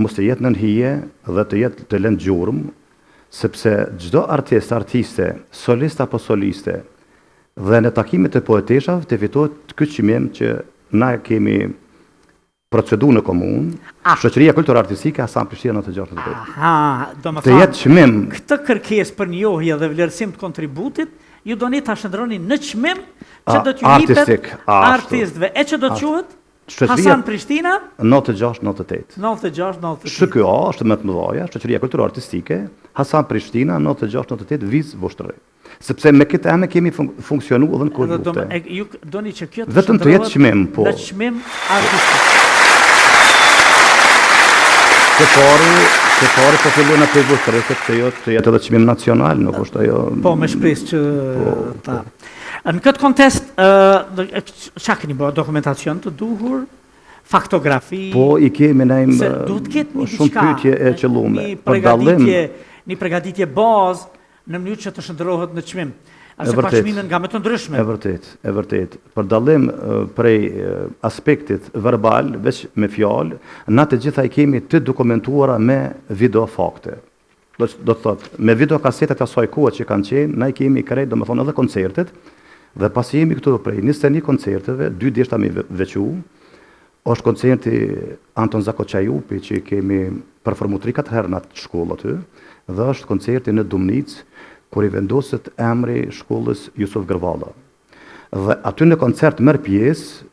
mos të jetë nën hije dhe të jetë të lënë gjurmë, sepse çdo artiste, solist apo soliste, dhe në takimet e poeteshave të fitohet ky çmim që na kemi proceduar në komunë, shoqëria kulturore artistike Hasan Prishtina 96-98. Aha, do më të jetë çmim. Këtë kërkesë për njohje dhe vlerësim të kontributit, ju doni ta shndroni në çmim që do t'ju jepet artistëve, e që do të quhet Hasan Prishtina 96-98. 96-98. Shkjo është më të mëdha, shoqëria kulturore artistike Hasan Prishtina 96-98 Viz Vushtëri. Sepse me këtë emër kemi funksionuar edhe në kohë lufte. Ju doni që kjo të vetëm të jetë çmim, po. Në çmim artistik. Të pari po fillon atë Vushtëri sepse jo të jetë edhe çmim nacional, nuk është ajo. Po, me shpresë që ta. Në këtë kontekst, çka keni bërë dokumentacion të duhur, faktografi? Po, i kemi naim shumë pyetje e qëllume. Një përgatitje bazë në mënyrë që të shndërrohet në çmim. Ase ka çmime nga më të ndryshme. E vërtet. Për dallim prej aspektit verbal, veç me fjalë, na të gjitha i kemi të dokumentuara me video fakte. Do të thotë, me video kasetet asaj kohe që kanë qenë, na i kemi krejt, domethënë edhe koncertet, dhe pasi jemi këtu prej 21 koncerteve, 2 deshta me veçu, është koncerti Anton Zakoçajupi që kemi performuar 3-4 herë në atë shkollë aty, dhe është koncerti në Dumnic, kur i vendoset emri shkollës Jusuf Gërvalla. Dhe aty në koncert merr pjesë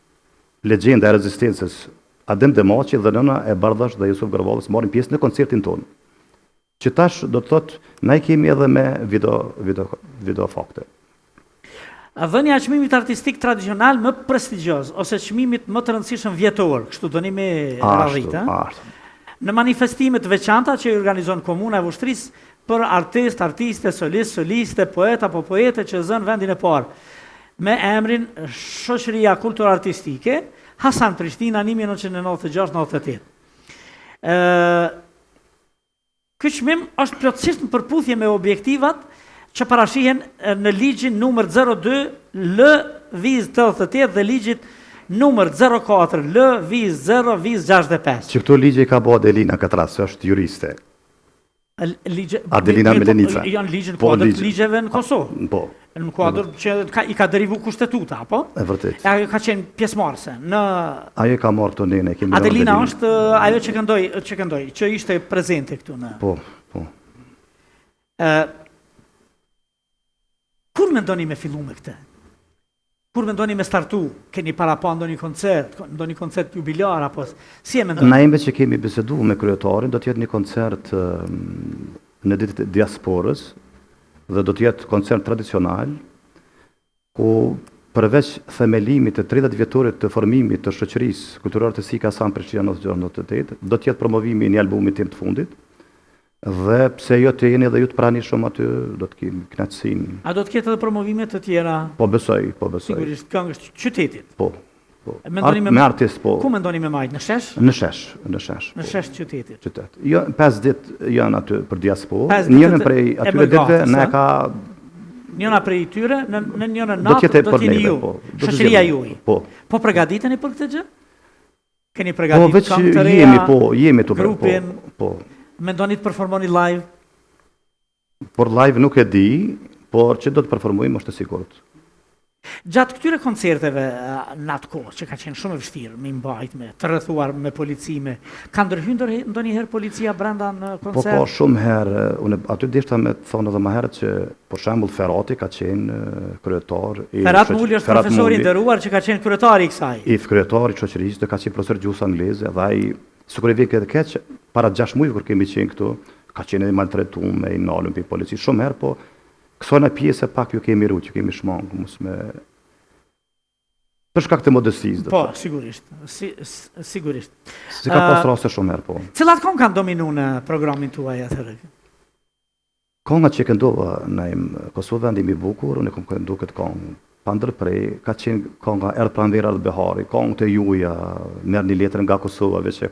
legjenda e rezistencës Adem Demaçi dhe nëna e Bardhash dhe Jusuf Gërvallës marrin pjesë në koncertin tonë. Që tash do të thotë, na i kemi edhe me video fakte. Dhënia e çmimit artistik tradicional më prestigjioz ose çmimit më të rëndësishëm vjetor, kështu doni me radhit, në manifestimet të veçanta që i organizon Komuna e Vushtrisë për artiste, soliste, poet apo poete që zënë vendin e parë me emrin Shoqëria Kulturore Artistike Hasan Prishtina 1996-98. Ky çmim është plotësisht në përputhje me objektivat që parashihen në ligjin numër 02 L-88 dhe ligjit numër 04 L-0-65. Që këto ligje ka bo Adelina këtë rast, është juriste. Adelina Melenica. Janë ligjën kuadër të ligjeve në Kosovë. Po. Në kuadër që i ka derivu kushtetuta, apo? E vërtet. Ajo ka qenë pjesëmarrëse. Ajo ka marrë këto nene. Adelina është ajo që këndoi, që ishte prezente këtu në... Po. Kur mendoni me fillu me këtë? Kur mendoni me startu? Keni para pa ndonjë koncert jubilar, apo si e mendoni? Na imbe që kemi bisedu me kryetarin, do të jetë një koncert në ditët e diasporës dhe do të jetë koncert tradicional ku përveç themelimit të 30 vjetorit të formimit të shoqërisë kulturore artistike Hasan Prishtina 1998, do të jetë promovimi i një albumi tim të fundit. Dhe pse jo të jeni edhe ju të pranishëm aty, do të kemi kënaqësinë. A do të ketë edhe promovime të tjera? Po besoj. Sigurisht, këngësh qytetit. Po. Me artist, po. Ku mendoni me majtë? Në shesh? Në shesh. Në shesh qytetit. Jo, 5 ditë janë aty për diasporë. Njërin prej atyre ditëve na ka njëna prej tyre, në njëna natë do t'jeni ju. Shoqëria juaj. Po. Po përgatiteni për këtë gjë? Keni përgatitur këngë të reja? Po, jemi të grupin. Po. Mendoni të performoni live? Por live nuk e di, por që do të performojmë është e sigurt. Gjatë këtyre koncerteve në atë kohë, që ka qenë shumë e vështirë, me mbajt, me të rrethuar me policime, ka ndërhyrë ndonjëherë policia brenda në koncert? Po, shumë herë, unë aty dishta me të thonë edhe më herët që, për shembull, Ferrati ka qenë kryetar. Ferhat Mulli është profesori i nderuar që ka qenë kryetari i kësaj. Kryetari i shoqërisë, ka qenë profesor gjuhës angleze, dhe ai sikur e vjen këtë keq, para 6 muajve kur kemi qenë këtu, ka qenë edhe maltretuar me i nalën për polici shumë herë, po kësona pjesë pak ju kemi rrugë, kemi shmangë, mos me për shkak të modestisë. Po, sigurisht. Sigurisht. Si ka pas raste shumë herë, po. Cilat këngë kanë dominuar në programin tuaj atëherë? Kënga që këndova në Kosovë vendim i bukur, unë kam kënduar këtë këngë. Pa ndërprej, ka qenë kënga Erdhë pranvera dhe behari, këngë të juaja, merr një letër nga Kosova veç.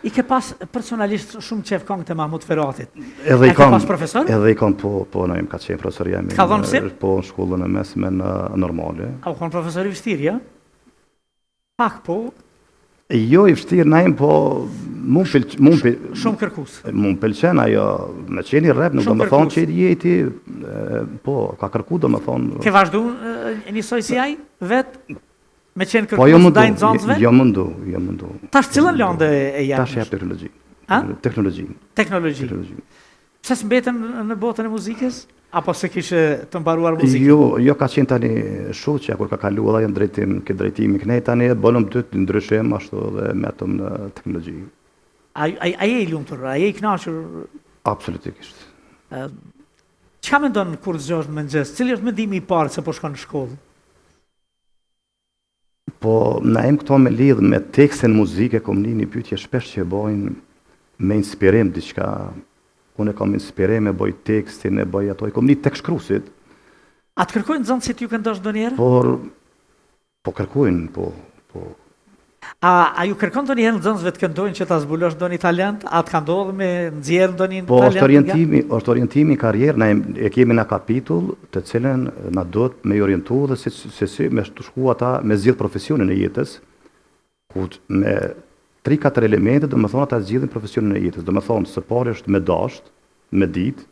I ke pas personalisht shumë qef këngë të Mahmut Ferratit. Edhe i kam pas profesor? Edhe i kam po në ka qenë profesor jam. Ka dhënë mësim? Po në shkollën e mesme në normale. A u konë profesor i vështirë, ja? Pak po. Jo i vështirë naim, po shumë kërkues. Mund pëlqen ajo, me qeni rap, nuk do më thonë që jeti, po, ka kërku do më thonë. Ke vazhdu njësoj si aj, vetë? Me qenë kërkues dajnë zonësve? Jo mundu. Tash cilën lëndë e jepë? Tash jep teknologji. Teknologji. Pse s'mbeten në botën e muzikës? Apo se kishe të mbaruar muzikën? Jo ka qenë tani shoqja kur ka kalu edhe në drejtimi kënej tani bënëm të ndryshim ashtu dhe metëm në teknologji. A je i lumtur, a je i kënaqur? Absolutisht. Çka mendon kur zgjohesh në mëngjes? Cili është mendimi i parë se po shkon në shkollë? Po, na em këto me lidhë me tekstin muzike, kom një pyetje shpesh që e bojnë me inspirim diçka. Unë kam inspirim e boj tekstin, e boj ato, kom një tekst shkruesit. A të kërkojnë nxënësit ju këndosh ndonjëherë? Po kërkojnë, po. A ju kërkon ndonjëherë nxënësve të këndojnë që ta zbulosh ndonjë talent? A të ka ndodhur me nxjerr ndonjë talent? Po, është orientimi i karrierë, na e kemi në kapitull të cilën na duhet me orientu dhe se me shku ata me zgjidh profesionin e jetës, ku me 3-4 elemente do më thonë ata zgjidhin profesionin e jetës. Do më thonë së pari është me dasht, me ditë,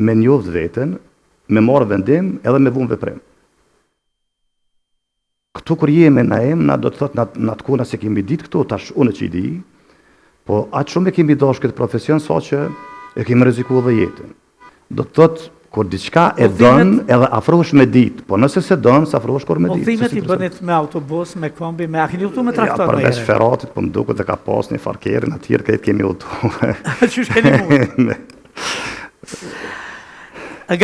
me njoft veten, me marrë vendim edhe me vunë veprim. Këtu kur jemi na do të thotë na të kona se kemi ditë këtu, tash unë që i di, po aq shumë e kemi dashur këtë profesion sa që e kemi rrezikuar dhe jetën. Do të thotë kur diçka e don, edhe afrohesh me ditë, po nëse se don, sa afrohesh kur me ditë. Udhëtimet i bënit me autobus, me kombi, me a keni udhëtuar me traktor? Ja, përveç Ferratit, po më duket se ka pas një farkerin atje këtë kemi udhëtuar. Qysh keni mund?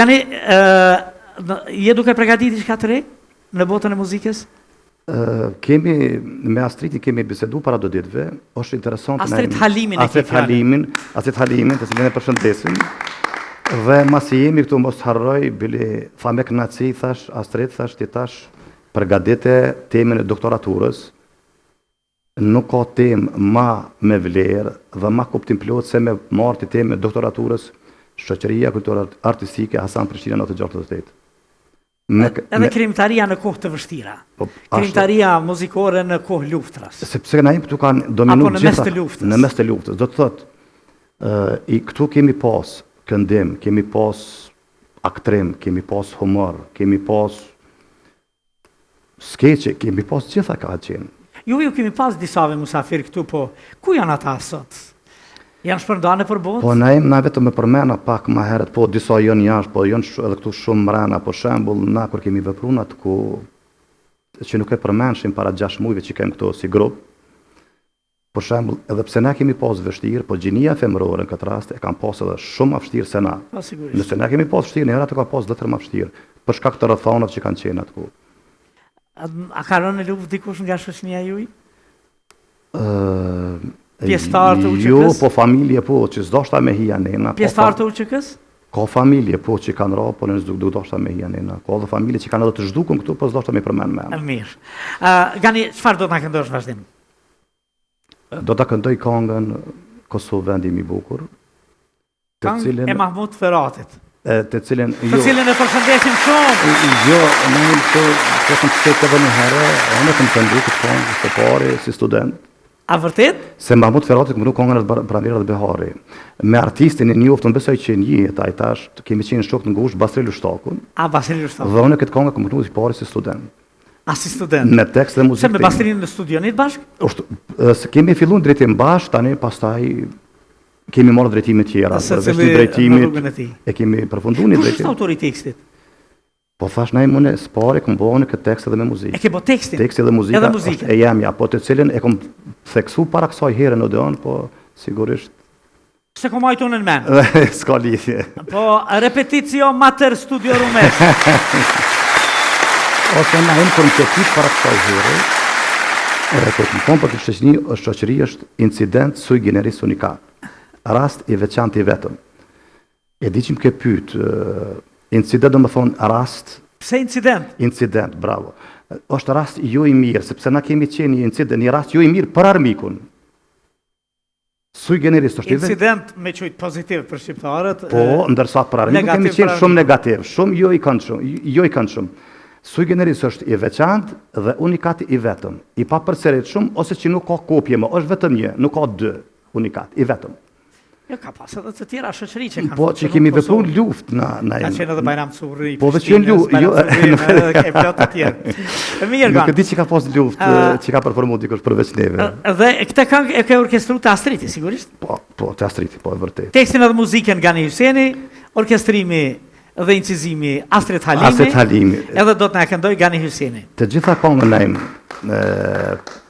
Gani, je duke përgatitur diçka të re në botën e muzikës? Kemi, me Astritin kemi bisedu para do ditëve, është interesant. Astrid Halimin e Astrid Halimin, të cilën e përshëndesim. Dhe masi jemi këtu mos harroj, bili tha me kënaqësi, thash, Astrid, ti tash përgatite temën e doktoraturës. Nuk ka temë ma me vlerë dhe ma kuptim plot se me marrë të temën e doktoraturës Shoqëria Kulturore Artistike Hasan Prishtina 1968. Edhe krimtaria në kohë të vështira. Krimtaria muzikore në kohë luftras. Sepse na këtu kanë dominuar gjitha në mes të luftës. Do të thotë, këtu kemi pas këndim, kemi pas aktrim, kemi pas humor, kemi pas skeqe, kemi pas gjitha ka qenë. Ju kemi pas disave musafir këtu, po ku janë ata sot? Janë shpërndane për botë? Po na vetëm me përmena pak ma herët, po disa janë jashtë, po janë edhe këtu shumë mrena, po shembull na kur kemi veprunat ku që nuk e përmenshim para 6 muajve që kemi këtu si grup. Për shembull, edhe pse na kemi pas vështirë, po gjinia femërore në këtë rast e kanë pas edhe shumë më vështirë se na. Po sigurisht. Nëse na kemi pas vështirë, ne ato ka pas vetëm më vështirë, për shkak të rrethonave që kanë qenë atku. A ka rënë në luftë dikush nga shoqënia juaj? Pjesëtar të UÇK-s? Jo, po familje po, që s'doshta me hija nena. Pjesëtar të UÇK-s? Ka familje po që kanë rrapë, po në doshta me hija nena. Ka edhe familje që kanë edhe të zhdukun këtu, po s'doshta me përmend me. Mirë. Gani, çfarë do të na këndosh vazhdim? Do ta këndoj këngën Kosovë vendi i bukur. Këngë e Mahmut Feratit. Të cilën e përshëndesim shumë. Jo, ne po të shkojmë edhe një herë, unë kam kënduar këtë këngë së pari si student. A vërtet? Se Mahmut Ferati këndoi këngën e Pranverit Behari. Me artistin e njoftën besoj që në jetë, ai tash kemi qenë shok të ngushtë Basri Lushtakun. A Basri Lushtakun. Dhe unë këtë këngë kam kënduar si pari si student. A si student? Me tekst dhe muzikë. Se me Basrin në studionit bashkë? Kemi filluar drejtim bashkë, tani pastaj kemi marrë drejtime tjera, përveç një drejtimit e kemi përfunduar një drejtim. Kush është autori i tekstit? Po thash na unë spore kam bënë këtë tekst edhe me muzikë. E ke bë tekstin? Teksti dhe muzika. E jam ja, po të cilën e kam theksu para kësaj herë në Odeon, po sigurisht se kom ajtu në men. S'ka lidhje. Po repetitio mater studio rumes. Ose na unë kur më çetit para kësaj herë, kur më thon për këtë shoqëri është incident sui generis unicat. Rast i veçantë i vetëm. E di që më ke pyet, incident do më thonë rast... Pse incident? Incident, bravo. Është rast jo i mirë, sepse na kemi qenë një incident, një rast jo i mirë për armikun. Sui generis është i vetëm. Incident me qujtë pozitiv për shqiptarët. Po, ndërsa për armikun kemi qenë shumë negativ, shumë jo i këndshëm. Sui generis është i veçantë dhe unikati i vetëm. I pa përsërit shumë, ose që nuk ka kopje më, është vetëm një, nuk ka dy unikat, i vetëm. Jo, ka pas edhe të tjera shoqëri që kanë. Po, që kemi vepruar luftë na. Ka qenë edhe Bajram Curri. Po, veç qenë luftë, jo, e plot të tjerë. Mirë, nuk e di që ka pas luftë, që ka performuar dikush përveç neve. Dhe këtë këngë e ka orkestruar te Astriti, sigurisht? Po, te Astriti, po, e vërtet. Tekstin edhe muzikën Gani Hyseni, orkestrimi dhe incizimi Astrid Halimi. Edhe do të na këndoj Gani Hyseni. Të gjitha këngën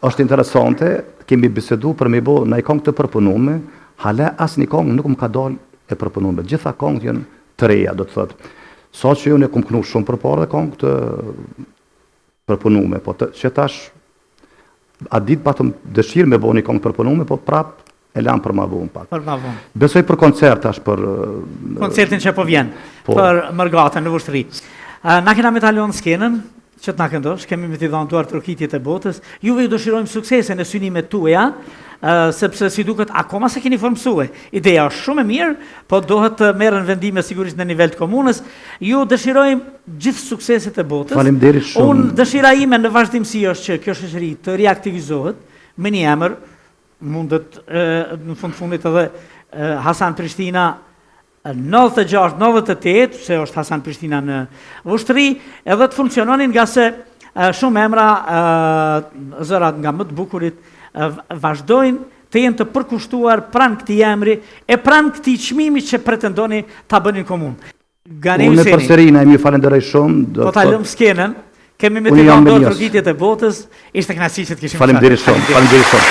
është interesante, kemi biseduar për me bë një këngë të përpunuar. Hala asnjë këngë nuk më ka dalë e përpunuar. Gjitha këngët janë të reja, do të thotë. Sa që unë kam kënuar shumë përpara këngë të përpunuar, po që tash a ditë patëm dëshirë me bëni këngë përpunuar, po prap e lam për ma vonë pak. Për ma vonë. Besoj për koncert tash për koncertin që po vjen, për Mërgatën në Vushtrri. Na kena metalion skenën, që të na këndosh, kemi me t'i dhënë duar trokitjet e botës. Juve ju dëshirojmë suksese në synimet tuaja, sepse si duket akoma se keni formsue. Ideja është shumë e mirë, po dohet të merren vendime sigurisht në nivel të komunës. Ju dëshirojmë gjithë sukseset e botës. Faleminderit shumë. Unë dëshira ime në vazhdimsi është që kjo shoqëri të reaktivizohet me një emër, mundet në fundit edhe Hasan Prishtina 96-98, se është Hasan Prishtina në Vushtrri, edhe të funksiononin nga se shumë emra, zërat nga më të bukurit, vazhdojnë të jenë të përkushtuar pranë këtij emri e pranë këtij çmimi që pretendoni ta bënin komunë. Gani Hyseni. Unë përsëri ju falenderoj shumë. Po ta lëm skenën. Kemi me të dhënë dorë trokitjet e botës. Ishte kënaqësi që të kishim. Faleminderit shumë. Faleminderit shumë.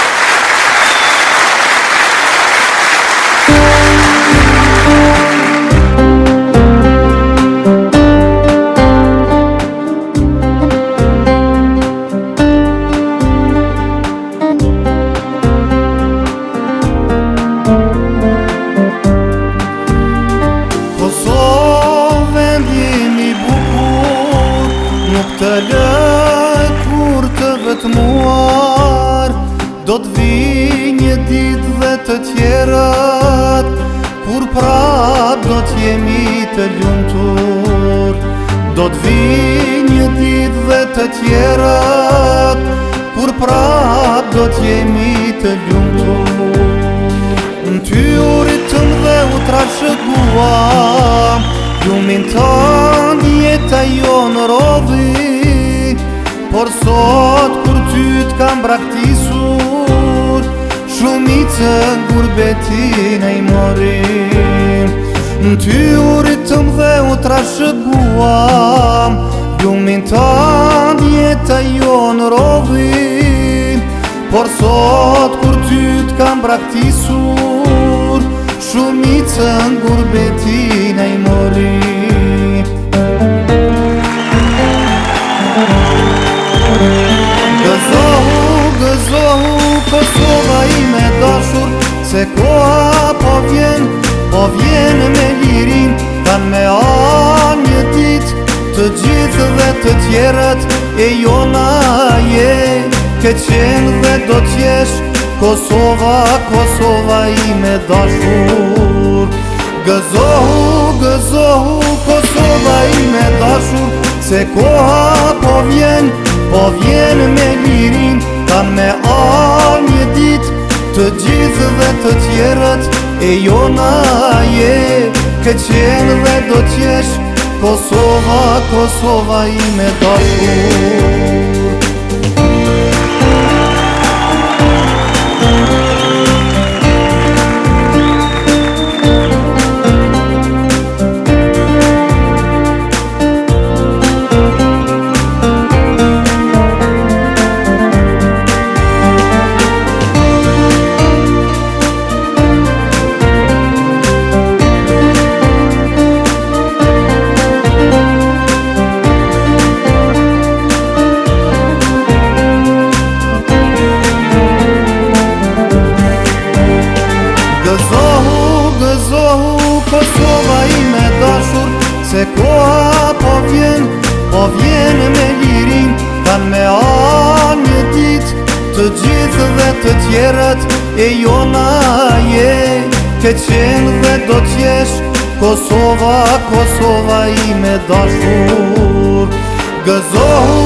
Do të vi një ditë dhe të tjerat, kur prap do të jemi të lumtur. Do të vi një ditë dhe të tjerat, kur prap do të jemi të lumtur. Në ty u ritëm dhe u trashëguam, lumin tanë jeta jo në rodhi, por sot kur ty t'kam braktisur, shumicën gurbetin e i morim. Në ty u ritëm dhe u trashëguam, lumin tanë jeta jo në rodhi, por sot kur ty kam braktisur, shumicën gurbetin e i mori. Gëzohu, Kosova ime dashur, se koha po vjen me lirin, kanë me një dit, të gjithë dhe të tjerët e jona je, ke qenë dhe do t'jesh, Kosova, Kosova ime dashur. Gëzohu, Kosova ime dashur, se koha po vjen me lirin, kanë me një dit, të gjithë dhe të tjerët e jona je, ke qenë dhe do t'jesh, Kosova, Kosova ime dashur. Gëzohu, Kosova ime dashur, se koha po vjen me lirin, kanë me një dit, të gjithë dhe të tjerët e jona je, ke qenë dhe do t'jesh, Kosova, Kosova ime dashur. Gëzohu,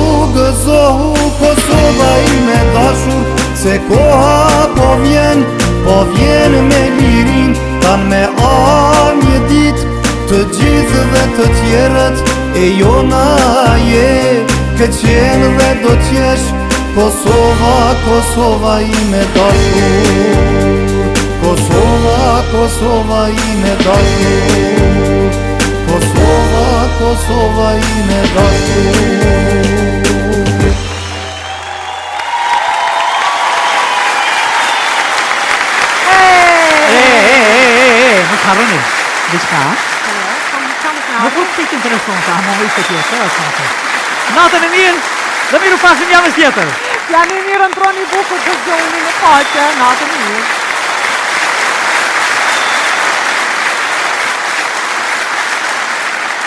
Kosova ime dashur, se koha po vjen me lirin, kanë me një dit, të gjithë dhe të tjerët e jona je, ke qenë dhe do t'jesh, Kosova, Kosova ime dashur. Kosova, Kosova ime dashur. Kosova, Kosova ime dashur. Haroni, diçka? Nuk u pikë interesante, a më ishte tjetër, asante. Natën e mirë, dhe miru pasim javës tjetër. Janë e mirë, ndroni bukur të gjoni në pace, natën e mirë.